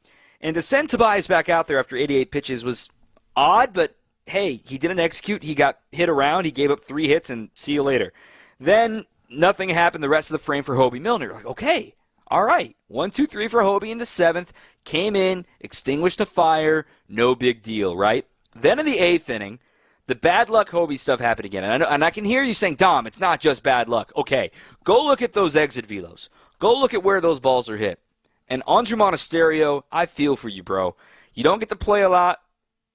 [SPEAKER 10] And to send Tobias back out there after 88 pitches was odd, but hey, he didn't execute. He got hit around. He gave up 3 hits, and see you later. Then nothing happened the rest of the frame for Hobie Milner. Like, okay, all right. 1, 2, 3 for Hobie in the 7th. Came in, extinguished the fire. No big deal, right? Then in the 8th inning, the bad luck Hobie stuff happened again. And I can hear you saying, Dom, it's not just bad luck. Okay, go look at those exit velos. Go look at where those balls are hit. And Andrew Monasterio, I feel for you, bro. You don't get to play a lot,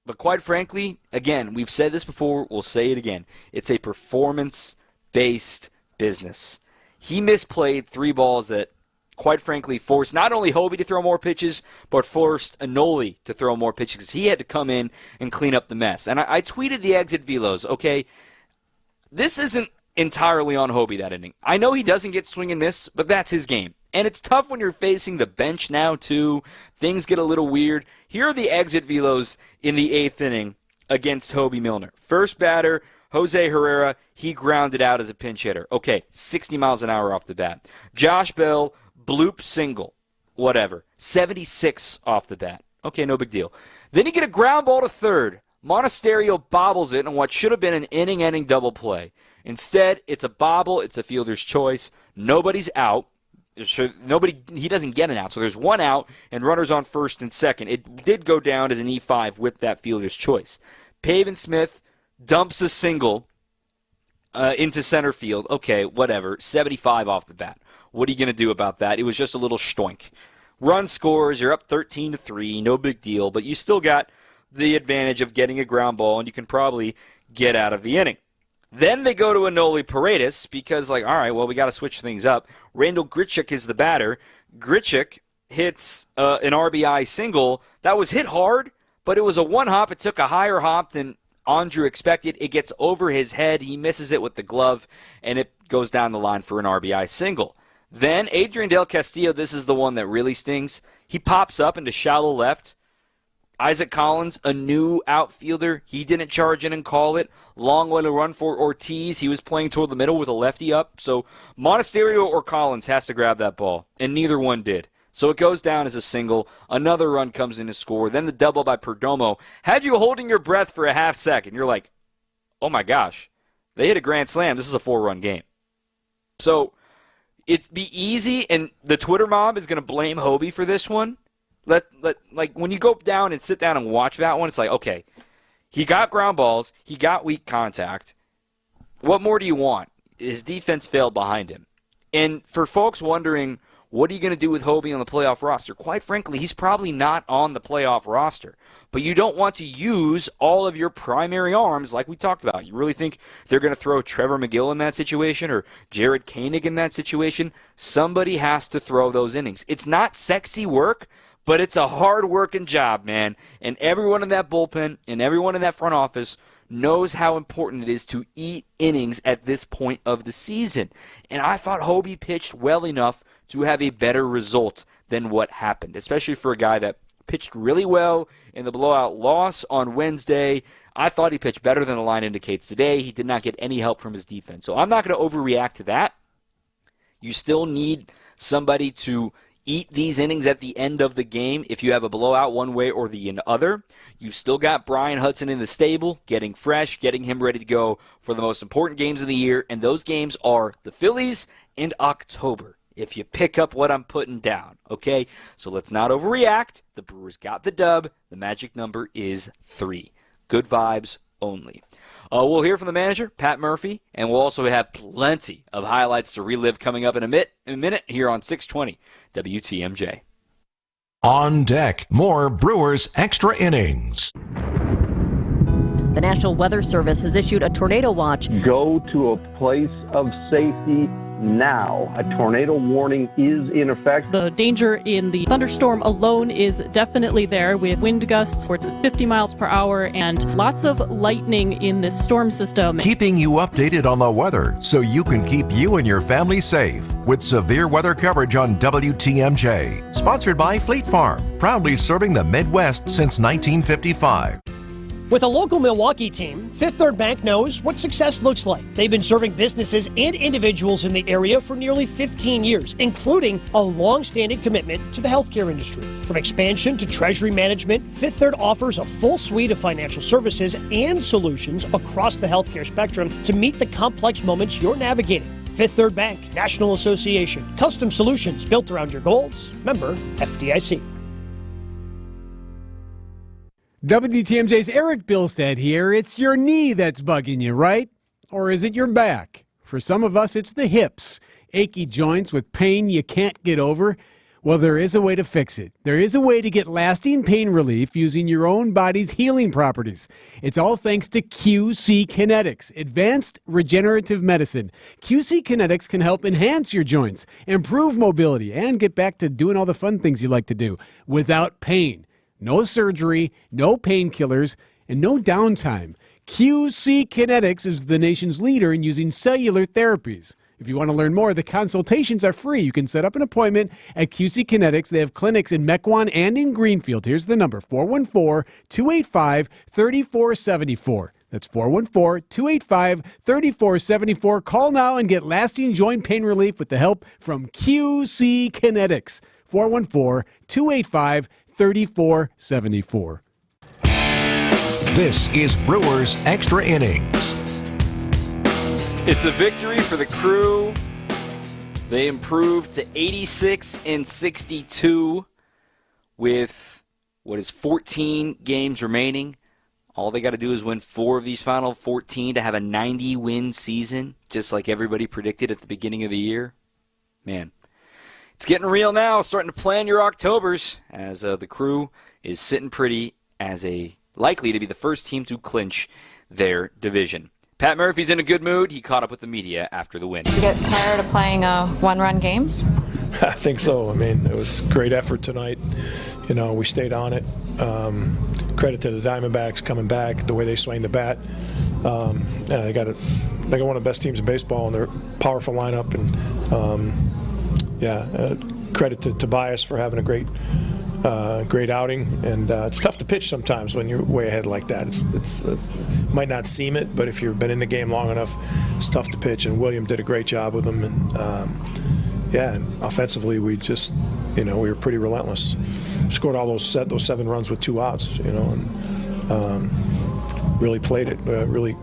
[SPEAKER 10] but quite frankly, again, we've said this before, we'll say it again. It's a performance-based business. He misplayed 3 balls that, quite frankly, forced not only Hobie to throw more pitches, but forced Enoli to throw more pitches because he had to come in and clean up the mess. And I tweeted the exit velos, okay? This isn't entirely on Hobie that inning. I know he doesn't get swing and miss, but that's his game. And it's tough when you're facing the bench now, too. Things get a little weird. Here are the exit velos in the 8th inning against Hobie Milner. First batter, Jose Herrera, he grounded out as a pinch hitter. Okay, 60 miles an hour off the bat. Josh Bell, bloop single, whatever. 76 off the bat. Okay, no big deal. Then you get a ground ball to third. Monasterio bobbles it on what should have been an inning-ending double play. Instead, it's a bobble. It's a fielder's choice. Nobody's out. he doesn't get an out. So there's one out and runners on first and second. It did go down as an E5 with that fielder's choice. Pavin Smith dumps a single into center field. Okay, whatever. 75 off the bat. What are you going to do about that? It was just a little stoink. Run scores, you're up 13-3, no big deal, but you still got the advantage of getting a ground ball, and you can probably get out of the inning. Then they go to Enoli Paredes because, all right, well, we got to switch things up. Randall Grichuk is the batter. Grichuk hits an RBI single. That was hit hard, but it was a one hop. It took a higher hop than Andrew expected. It gets over his head. He misses it with the glove, and it goes down the line for an RBI single. Then Adrian Del Castillo, this is the one that really stings. He pops up into shallow left. Isaac Collins, a new outfielder. He didn't charge in and call it. Long way to run for Ortiz. He was playing toward the middle with a lefty up. So Monasterio or Collins has to grab that ball, and neither one did. So it goes down as a single. Another run comes in to score. Then the double by Perdomo had you holding your breath for a half second. You're like, oh my gosh, they hit a grand slam. This is a 4-run game. So it'd be easy, and the Twitter mob is going to blame Hobie for this one. Like when you go down and sit down and watch that one, it's like, okay, he got ground balls, he got weak contact. What more do you want? His defense failed behind him. And for folks wondering, what are you going to do with Hobie on the playoff roster? Quite frankly, he's probably not on the playoff roster. But you don't want to use all of your primary arms like we talked about. You really think they're going to throw Trevor McGill in that situation or Jared Koenig in that situation? Somebody has to throw those innings. It's not sexy work, but it's a hard-working job, man. And everyone in that bullpen and everyone in that front office knows how important it is to eat innings at this point of the season. And I thought Hobie pitched well enough to have a better result than what happened, especially for a guy that pitched really well in the blowout loss on Wednesday. I thought he pitched better than the line indicates today. He did not get any help from his defense. So I'm not going to overreact to that. You still need somebody to eat these innings at the end of the game if you have a blowout one way or the other. You've still got Brian Hudson in the stable, getting fresh, getting him ready to go for the most important games of the year, and those games are the Phillies and October, if you pick up what I'm putting down, okay? So let's not overreact. The Brewers got the dub. The magic number is 3. Good vibes only. We'll hear from the manager, Pat Murphy, and we'll also have plenty of highlights to relive coming up in a minute here on 620 WTMJ.
[SPEAKER 1] On deck, more Brewers Extra Innings.
[SPEAKER 2] The National Weather Service has issued a tornado watch.
[SPEAKER 20] Go to a place of safety now. A tornado warning is in effect.
[SPEAKER 3] The danger in the thunderstorm alone is definitely there. We have wind gusts where it's at 50 miles per hour and lots of lightning in this storm system.
[SPEAKER 1] Keeping you updated on the weather so you can keep you and your family safe with severe weather coverage on WTMJ. Sponsored by Fleet Farm, proudly serving the Midwest since 1955.
[SPEAKER 7] With a local Milwaukee team, Fifth Third Bank knows what success looks like. They've been serving businesses and individuals in the area for nearly 15 years, including a long-standing commitment to the healthcare industry. From expansion to treasury management, Fifth Third offers a full suite of financial services and solutions across the healthcare spectrum to meet the complex moments you're navigating. Fifth Third Bank, National Association, custom solutions built around your goals. Member FDIC.
[SPEAKER 8] WTMJ's Eric Bilstead here. It's your knee that's bugging you, right? Or is it your back? For some of us, it's the hips. Achy joints with pain you can't get over. Well, there is a way to fix it. There is a way to get lasting pain relief using your own body's healing properties. It's all thanks to QC Kinetics, advanced regenerative medicine. QC Kinetics can help enhance your joints, improve mobility, and get back to doing all the fun things you like to do without pain. No surgery, no painkillers, and no downtime. QC Kinetics is the nation's leader in using cellular therapies. If you want to learn more, the consultations are free. You can set up an appointment at QC Kinetics. They have clinics in Mequon and in Greenfield. Here's the number, 414-285-3474. That's 414-285-3474. Call now and get lasting joint pain relief with the help from QC Kinetics. 414-285-3474. 3474.
[SPEAKER 1] This is Brewers Extra Innings.
[SPEAKER 10] It's a victory for the Crew They improved to 86-62 with what is 14 games remaining. All they got to do is win 4 of these final 14 to have a 90-win season, just like everybody predicted at the beginning of the year. Man, it's getting real now, starting to plan your Octobers, as the Crew is sitting pretty as likely to be the first team to clinch their division. Pat Murphy's in a good mood. He caught up with the media after the win.
[SPEAKER 9] Did you get tired of playing one-run games?
[SPEAKER 12] I think so. I mean, it was great effort tonight. We stayed on it. Credit to the Diamondbacks coming back, the way they swing the bat. They got one of the best teams in baseball, and they're a powerful lineup. And credit to Tobias for having a great outing. And it's tough to pitch sometimes when you're way ahead like that. It's might not seem it, but if you've been in the game long enough, it's tough to pitch. And William did a great job with them. And and offensively, we just we were pretty relentless. Scored all those 7 runs with 2 outs, and really played it. Really,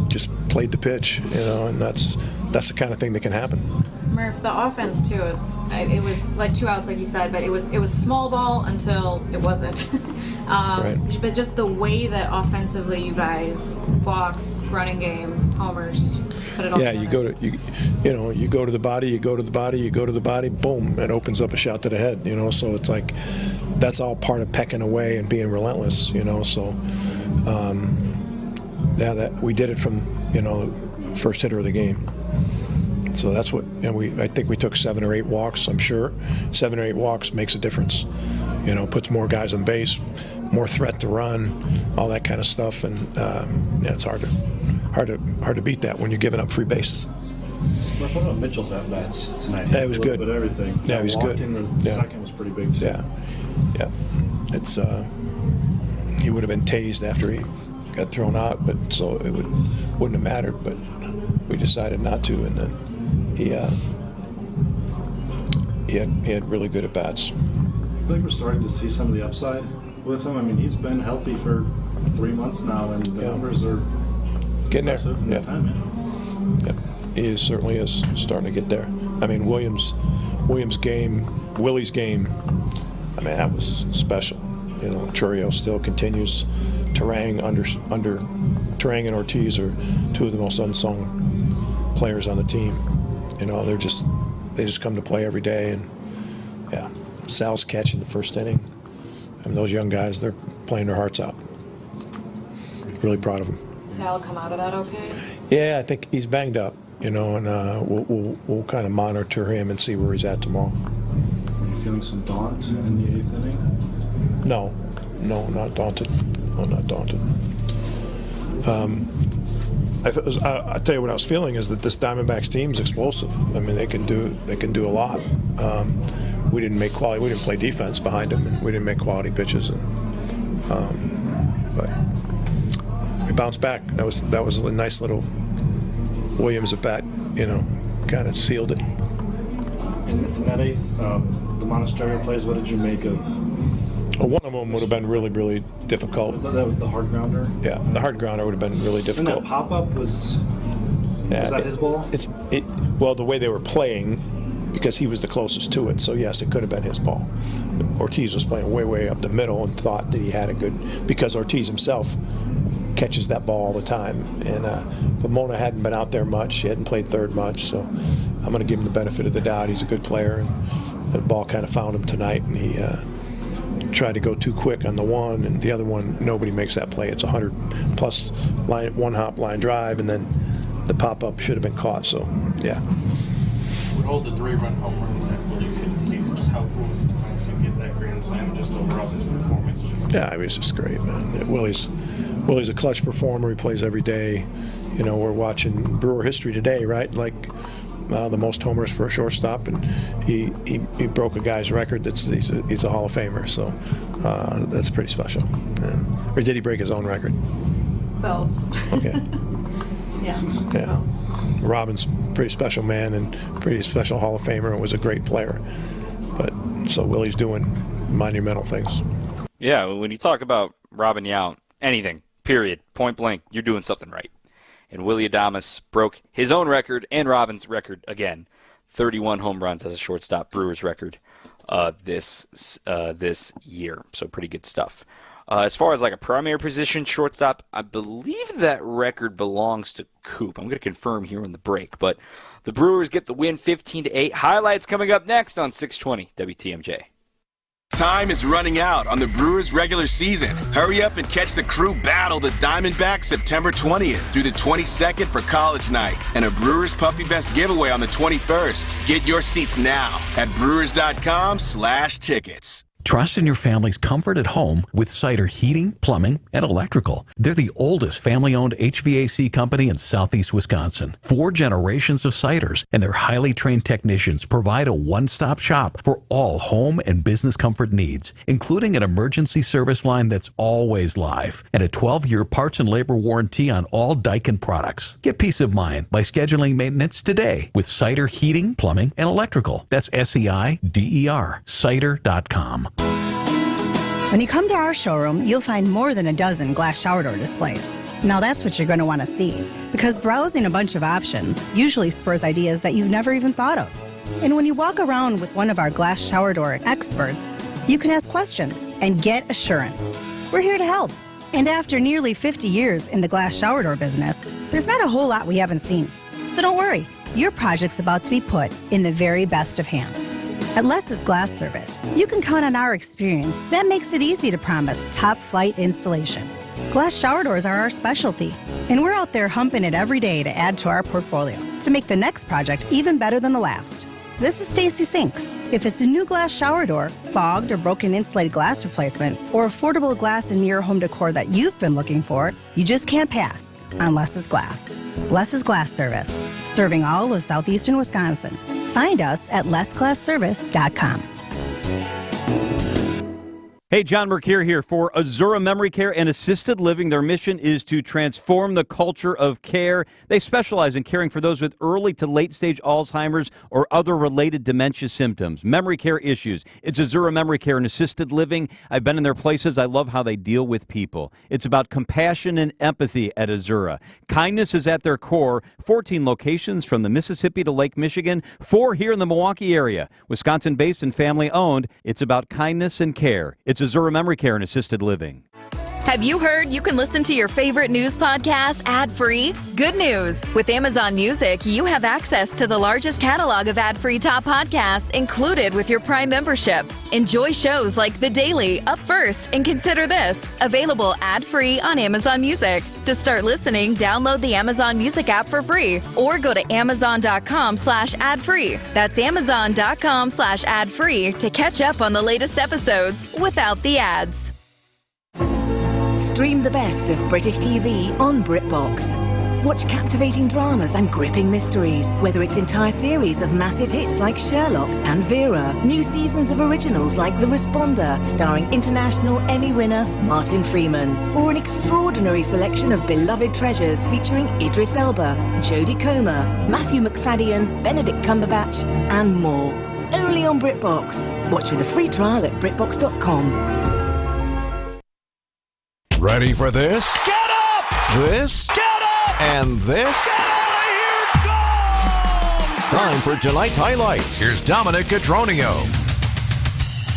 [SPEAKER 12] just played the pitch, and that's the kind of thing that can happen.
[SPEAKER 9] Murph, the offense too. It was like 2 outs, like you said, but it was small ball until it wasn't.
[SPEAKER 12] Right.
[SPEAKER 9] But just the way that offensively you guys box, running game, homers, put it all together.
[SPEAKER 12] You go to the body, boom, it opens up a shot to the head. So it's like that's all part of pecking away and being relentless. So that we did it from first hitter of the game. So that's what, and I think we took 7 or 8 walks. I'm sure 7 or 8 walks makes a difference. Puts more guys on base, more threat to run, all that kind of stuff, and it's hard to beat that when you're giving up free bases.
[SPEAKER 13] What about Mitchell's at bats tonight?
[SPEAKER 12] Yeah, it was good.
[SPEAKER 13] But everything.
[SPEAKER 12] Yeah, it was good.
[SPEAKER 13] The second was pretty big too.
[SPEAKER 12] Yeah. It's he would have been tased after he got thrown out, but so it wouldn't have mattered. But we decided not to, and then he had really good at bats.
[SPEAKER 13] I think we're starting to see some of the upside with him. I mean, he's been healthy for 3 months now, and the numbers are
[SPEAKER 12] getting there.
[SPEAKER 13] Yeah.
[SPEAKER 12] He certainly is starting to get there. I mean, Williams' game, Willie's game. I mean, that was special. Cotroneo still continues. Turang Turang and Ortiz are 2 of the most unsung players on the team. They just come to play every day, and Sal's catch in the first inning. I mean, those young guys, they're playing their hearts out. Really proud of them.
[SPEAKER 9] Sal come out of that okay?
[SPEAKER 12] Yeah, I think he's banged up, and we'll kind of monitor him and see where he's at tomorrow.
[SPEAKER 13] Are you feeling some daunt in the 8th inning?
[SPEAKER 12] No, not daunted. No, not daunted. I tell you what I was feeling is that this Diamondbacks team's explosive. I mean, they can do a lot. We didn't play defense behind them, and we didn't make quality pitches. But we bounced back. That was a nice little Williams at bat. Kind of sealed it.
[SPEAKER 13] In that 8th, the Monasterio plays. What did you make of?
[SPEAKER 12] One of them would have been really, really difficult.
[SPEAKER 13] Was that the hard grounder?
[SPEAKER 12] Yeah, the hard grounder would have been really difficult.
[SPEAKER 13] And that pop-up was that his ball?
[SPEAKER 12] Well, the way they were playing, because he was the closest to it, so yes, it could have been his ball. Ortiz was playing way, way up the middle and thought that he had a good, because Ortiz himself catches that ball all the time. And but Mona hadn't been out there much. He hadn't played third much, so I'm going to give him the benefit of the doubt. He's a good player, and the ball kind of found him tonight, and he tried to go too quick on the one, and the other one, nobody makes that play. It's 100-plus one-hop line drive, and then the pop-up should have been caught. So, yeah.
[SPEAKER 14] Would hold the 3-run home run in Willie's season. Just how cool is it to kind of see him get that grand slam just overall his performance?
[SPEAKER 12] Yeah, I mean, it's just great, man. Willie's a clutch performer. He plays every day. We're watching Brewer history today, right? Like the most homers for a shortstop, and he broke a guy's record. He's a Hall of Famer, so that's pretty special. Yeah. Or did he break his own record?
[SPEAKER 9] Both.
[SPEAKER 12] Okay.
[SPEAKER 9] Yeah.
[SPEAKER 12] Robin's a pretty special man and pretty special Hall of Famer, and was a great player. But so Willie's doing monumental things.
[SPEAKER 10] Yeah, when you talk about Robin Yount, anything, period, point blank, you're doing something right. And Willie Adames broke his own record and Robin's record again. 31 home runs as a shortstop, Brewers record this year. So pretty good stuff. As far as like a primary position shortstop, I believe that record belongs to Coop. I'm going to confirm here on the break. But the Brewers get the win 15-8. Highlights coming up next on 620 WTMJ.
[SPEAKER 15] Time is running out on the Brewers regular season. Hurry up and catch the crew battle the Diamondbacks September 20th through the 22nd for College Night and a Brewers Puppy Vest giveaway on the 21st. Get your seats now at brewers.com/tickets.
[SPEAKER 16] Trust in your family's comfort at home with Cider Heating, Plumbing, and Electrical. They're the oldest family-owned HVAC company in southeast Wisconsin. 4 generations of Ciders, and their highly trained technicians provide a one-stop shop for all home and business comfort needs, including an emergency service line that's always live and a 12-year parts and labor warranty on all Daikin products. Get peace of mind by scheduling maintenance today with Cider Heating, Plumbing, and Electrical. That's SEIDER, cider.com.
[SPEAKER 18] When you come to our showroom, you'll find more than a dozen glass shower door displays. Now that's what you're going to want to see, because browsing a bunch of options usually spurs ideas that you've never even thought of. And when you walk around with one of our glass shower door experts, you can ask questions and get assurance. We're here to help. And after nearly 50 years in the glass shower door business, there's not a whole lot we haven't seen. So don't worry, your project's about to be put in the very best of hands. At Les's Glass Service, you can count on our experience that makes it easy to promise top-flight installation. Glass shower doors are our specialty, and we're out there humping it every day to add to our portfolio to make the next project even better than the last. This is Stacy Sinks. If it's a new glass shower door, fogged or broken insulated glass replacement, or affordable glass and mirror home decor that you've been looking for, you just can't pass on Les's Glass. Les's Glass Service, serving all of southeastern Wisconsin. Find us at lesglassservice.com.
[SPEAKER 17] Hey, John Mercure here for Azura Memory Care and Assisted Living. Their mission is to transform the culture of care. They specialize in caring for those with early to late-stage Alzheimer's or other related dementia symptoms, memory care issues. It's Azura Memory Care and Assisted Living. I've been in their places. I love how they deal with people. It's about compassion and empathy at Azura. Kindness is at their core. 14 locations from the Mississippi to Lake Michigan, 4 here in the Milwaukee area. Wisconsin-based and family-owned. It's about kindness and care. It's Azura Memory Care and Assisted Living.
[SPEAKER 19] Have you heard you can listen to your favorite news podcasts ad-free? Good news! With Amazon Music, you have access to the largest catalog of ad-free top podcasts included with your Prime membership. Enjoy shows like The Daily, Up First, and Consider This, available ad-free on Amazon Music. To start listening, download the Amazon Music app for free or go to amazon.com/ad-free. That's amazon.com/ad-free to catch up on the latest episodes without the ads.
[SPEAKER 25] Stream the best of British TV on BritBox. Watch captivating dramas and gripping mysteries, whether it's entire series of massive hits like Sherlock and Vera, new seasons of originals like The Responder, starring international Emmy winner Martin Freeman, or an extraordinary selection of beloved treasures featuring Idris Elba, Jodie Comer, Matthew McFadden, Benedict Cumberbatch, and more. Only on BritBox. Watch with a free trial at BritBox.com.
[SPEAKER 1] Ready for this?
[SPEAKER 26] Get up!
[SPEAKER 1] This?
[SPEAKER 26] Get up!
[SPEAKER 1] And this?
[SPEAKER 26] Get out of here! Go!
[SPEAKER 1] Time for tonight's highlights. Here's Dominic Cotroneo.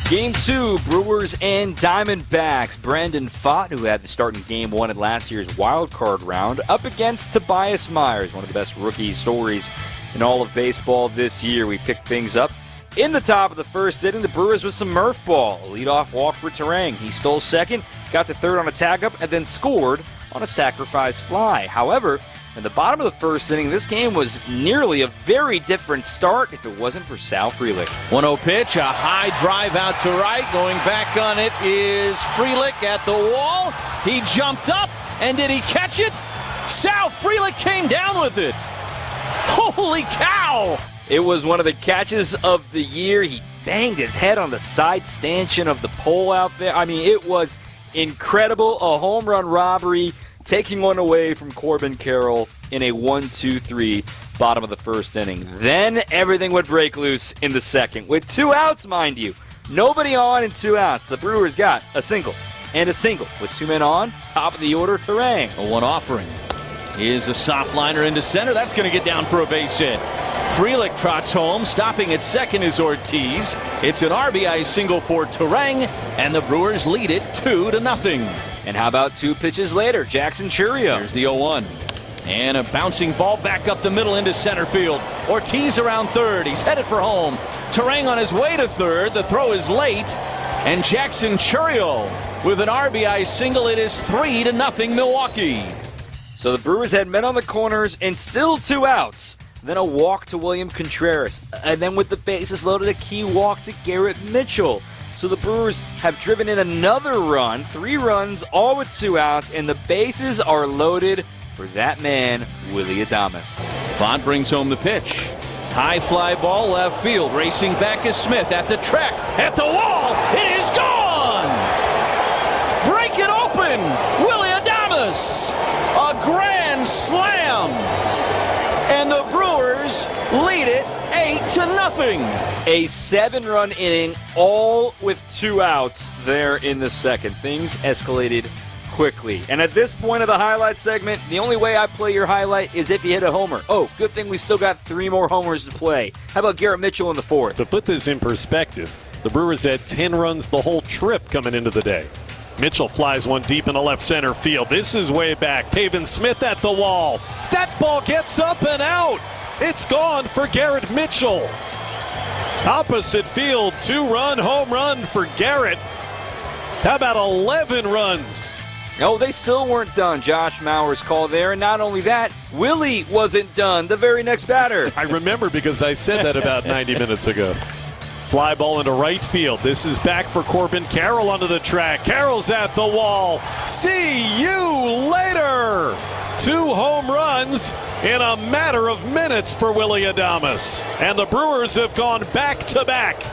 [SPEAKER 10] Game 2, Brewers and Diamondbacks. Brandon Pfaadt, who had the start in Game 1 at last year's wild card round, up against Tobias Myers, one of the best rookie stories in all of baseball this year. We picked things up in the top of the first inning. The Brewers with some Murph ball. A leadoff walk for Terang. He stole second, got to third on a tag-up, and then scored on a sacrifice fly. However, in the bottom of the first inning, this game was nearly a very different start if it wasn't for Sal Frelick.
[SPEAKER 27] 1-0 pitch, a high drive out to right. Going back on it is Frelick at the wall. He jumped up, and did he catch it? Sal Frelick came down with it. Holy cow!
[SPEAKER 10] It was one of the catches of the year. He banged his head on the side stanchion of the pole out there. I mean, it was incredible. A home run robbery, taking one away from Corbin Carroll in a 1-2-3 bottom of the first inning. Then everything would break loose in the second. With 2 outs, mind you. Nobody on and 2 outs. The Brewers got a single and a single. With 2 men on, top of the order, Terang.
[SPEAKER 27] A 1 offering. is a soft liner into center. That's going to get down for a base hit. Frelick trots home. Stopping at second is Ortiz. It's an RBI single for Turang, and the Brewers lead it 2-0.
[SPEAKER 10] And how about 2 pitches later? Jackson Churio.
[SPEAKER 27] Here's the 0-1. And a bouncing ball back up the middle into center field. Ortiz around third. He's headed for home. Turang on his way to third. The throw is late. And Jackson Churio with an RBI single. It is 3-0 Milwaukee.
[SPEAKER 10] So the Brewers had men on the corners and still 2 outs. Then a walk to William Contreras. And then with the bases loaded, a key walk to Garrett Mitchell. So the Brewers have driven in another run, 3 runs, all with 2 outs, and the bases are loaded for that man, Willy Adames.
[SPEAKER 27] Vaughn brings home the pitch. High fly ball left field. Racing back is Smith at the track. At the wall. It is gone. Break it open. Willy Adames. A grand slam. And the Brewers lead it 8-0.
[SPEAKER 10] A 7-run inning, all with 2 outs there in the second. Things escalated quickly. And at this point of the highlight segment, the only way I play your highlight is if you hit a homer. Oh, good thing we still got 3 more homers to play. How about Garrett Mitchell in the 4th?
[SPEAKER 4] To put this in perspective, the Brewers had 10 runs the whole trip coming into the day. Mitchell flies one deep into left center field. This is way back. Pavin Smith at the wall. That ball gets up and out. It's gone for Garrett Mitchell. Opposite field, 2-run home run for Garrett. How about 11 runs?
[SPEAKER 10] No, they still weren't done. Josh Mauer's call there. And not only that, Willie wasn't done. The very next batter.
[SPEAKER 4] I remember because I said that about 90 minutes ago. Fly ball into right field. This is back for Corbin Carroll onto the track. Carroll's at the wall. See you later. 2 home runs in a matter of minutes for Willy Adames. And the Brewers have gone back-to-back.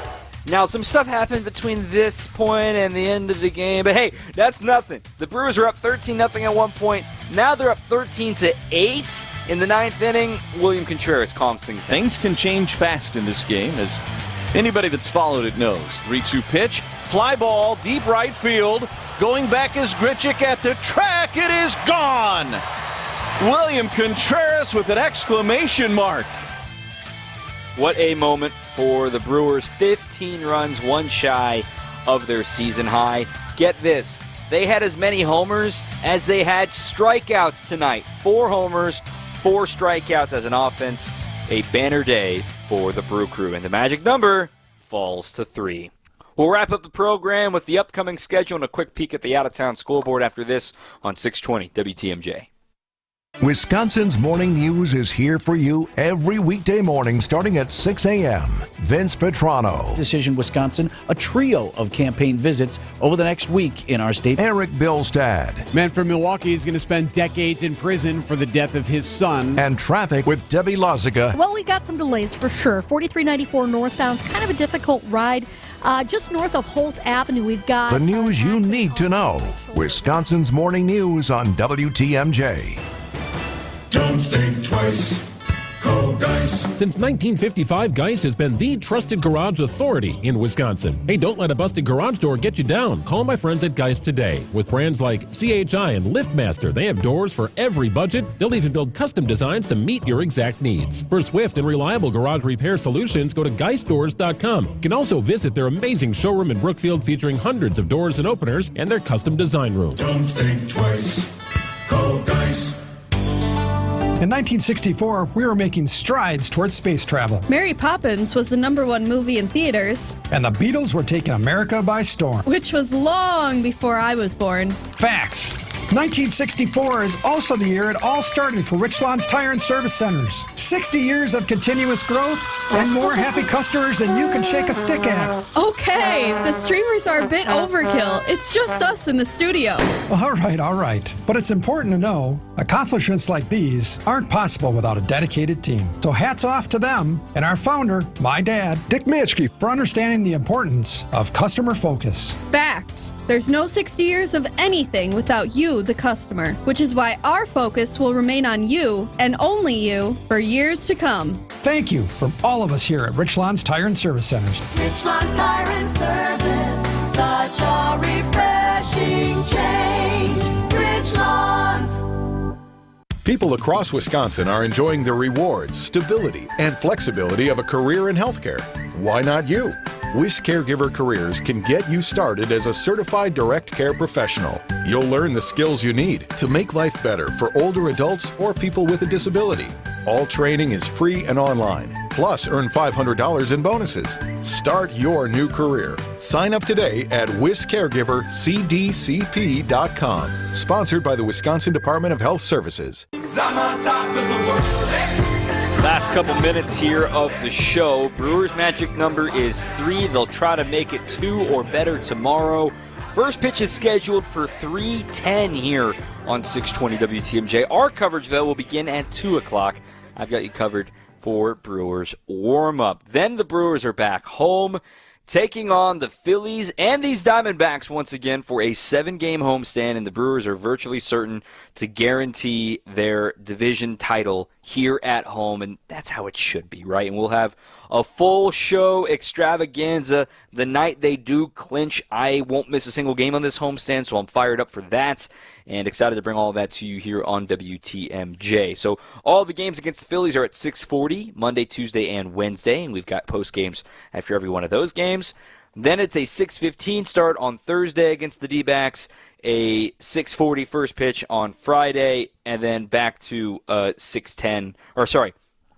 [SPEAKER 10] Now, some stuff happened between this point and the end of the game, but hey, that's nothing. The Brewers are up 13-0 at one point. Now they're up 13-8 in the 9th inning. William Contreras calms things down.
[SPEAKER 27] Things can change fast in this game, as anybody that's followed it knows. 3-2 pitch, fly ball, deep right field. Going back is Grichuk at the track. It is gone. William Contreras with an exclamation mark.
[SPEAKER 10] What a moment for the Brewers. 15 runs, 1 shy of their season high. Get this, they had as many homers as they had strikeouts tonight. 4 homers, 4 strikeouts as an offense. A banner day for the Brew Crew, and the magic number falls to 3. We'll wrap up the program with the upcoming schedule and a quick peek at the out-of-town scoreboard after this on 620 WTMJ.
[SPEAKER 1] Wisconsin's Morning News is here for you every weekday morning starting at 6 a.m. Vince Petrano.
[SPEAKER 5] Decision Wisconsin, a trio of campaign visits over the next week in our state.
[SPEAKER 1] Eric Billstad.
[SPEAKER 8] Man from Milwaukee is going to spend decades in prison for the death of his son.
[SPEAKER 1] And traffic with Debbie Lozica.
[SPEAKER 2] Well, we got some delays for sure. 4394 northbound is kind of a difficult ride. Just north of Holt Avenue, we've got...
[SPEAKER 1] The news you need to know. Wisconsin's Morning News on WTMJ.
[SPEAKER 6] Don't think twice. Call Geis. Since 1955, Geis has been the trusted garage authority in Wisconsin. Hey, don't let a busted garage door get you down. Call my friends at Geis today. With brands like CHI and LiftMaster, they have doors for every budget. They'll even build custom designs to meet your exact needs. For swift and reliable garage repair solutions, go to geisdoors.com. You can also visit their amazing showroom in Brookfield featuring hundreds of doors and openers and their custom design room.
[SPEAKER 11] Don't think twice. Call Geis.
[SPEAKER 21] In 1964, we were making strides towards space travel.
[SPEAKER 22] Mary Poppins was the #1 movie in theaters.
[SPEAKER 21] And the Beatles were taking America by storm.
[SPEAKER 22] Which was long before I was born.
[SPEAKER 21] Facts. 1964 is also the year it all started for Richlands Tire and Service Centers. 60 years of continuous growth and more happy customers than you can shake a stick at.
[SPEAKER 22] Okay, the streamers are a bit overkill. It's just us in the studio.
[SPEAKER 21] All right. But it's important to know accomplishments like these aren't possible without a dedicated team. So hats off to them and our founder, my dad, Dick Mitchke, for understanding the importance of customer focus.
[SPEAKER 22] Facts. There's no 60 years of anything without you, the customer, which is why our focus will remain on you and only you for years to come.
[SPEAKER 21] Thank you from all of us here at Richlands Tire and Service Centers.
[SPEAKER 26] Richlands Tire and Service, such a refreshing change. Richlands.
[SPEAKER 3] People across Wisconsin are enjoying the rewards, stability, and flexibility of a career in healthcare. Why not you? Wish Caregiver Careers can get you started as a certified direct care professional. You'll learn the skills you need to make life better for older adults or people with a disability. All training is free and online. Plus, earn $500 in bonuses. Start your new career. Sign up today at WisCaregiverCDCP.com. Sponsored by the Wisconsin Department of Health Services.
[SPEAKER 10] Last couple minutes here of the show. Brewers' magic number is 3. They'll try to make it 2 or better tomorrow. First pitch is scheduled for 3:10 here on 620 WTMJ. Our coverage, though, will begin at 2 o'clock. I've got you covered for Brewers warm-up. Then the Brewers are back home, taking on the Phillies and these Diamondbacks once again for a 7-game homestand, and the Brewers are virtually certain to guarantee their division title here at home, and that's how it should be, right? And we'll have a full show extravaganza the night they do clinch. I won't miss a single game on this homestand, so I'm fired up for that and excited to bring all of that to you here on WTMJ. So all the games against the Phillies are at 6:40, Monday, Tuesday, and Wednesday, and we've got post games after every one of those games. Then it's a 6:15 start on Thursday against the D-backs, a 6:40 first pitch on Friday, and then back to 6:10,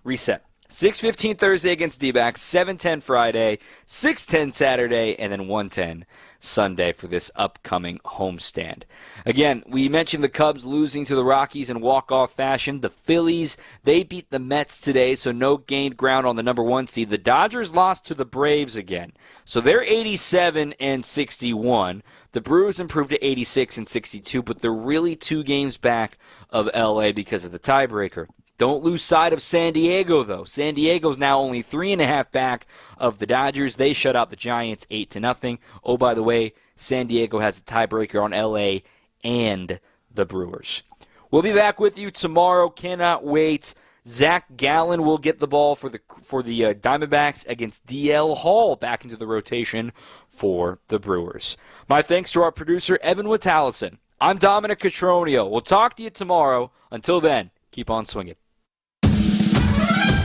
[SPEAKER 10] reset. 6:15 Thursday against D-backs, 7:10 Friday, 6:10 Saturday, and then 1:10 Sunday for this upcoming homestand. Again, we mentioned the Cubs losing to the Rockies in walk-off fashion. The Phillies, they beat the Mets today, so no gained ground on the number 1 seed. The Dodgers lost to the Braves again, so they're 87-61. The Brewers improved to 86-62, but they're really 2 games back of LA because of the tiebreaker. Don't lose sight of San Diego, though. San Diego's now only 3.5 back of the Dodgers. They shut out the Giants 8-0. Oh, by the way, San Diego has a tiebreaker on LA and the Brewers. We'll be back with you tomorrow. Cannot wait. Zach Gallen will get the ball for the Diamondbacks against DL Hall back into the rotation for the Brewers. My thanks to our producer, Evan Witalison. I'm Dominic Cotroneo. We'll talk to you tomorrow. Until then, keep on swinging.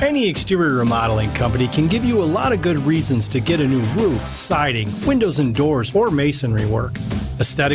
[SPEAKER 7] Any exterior remodeling company can give you a lot of good reasons to get a new roof, siding, windows and doors, or masonry work. Aesthetic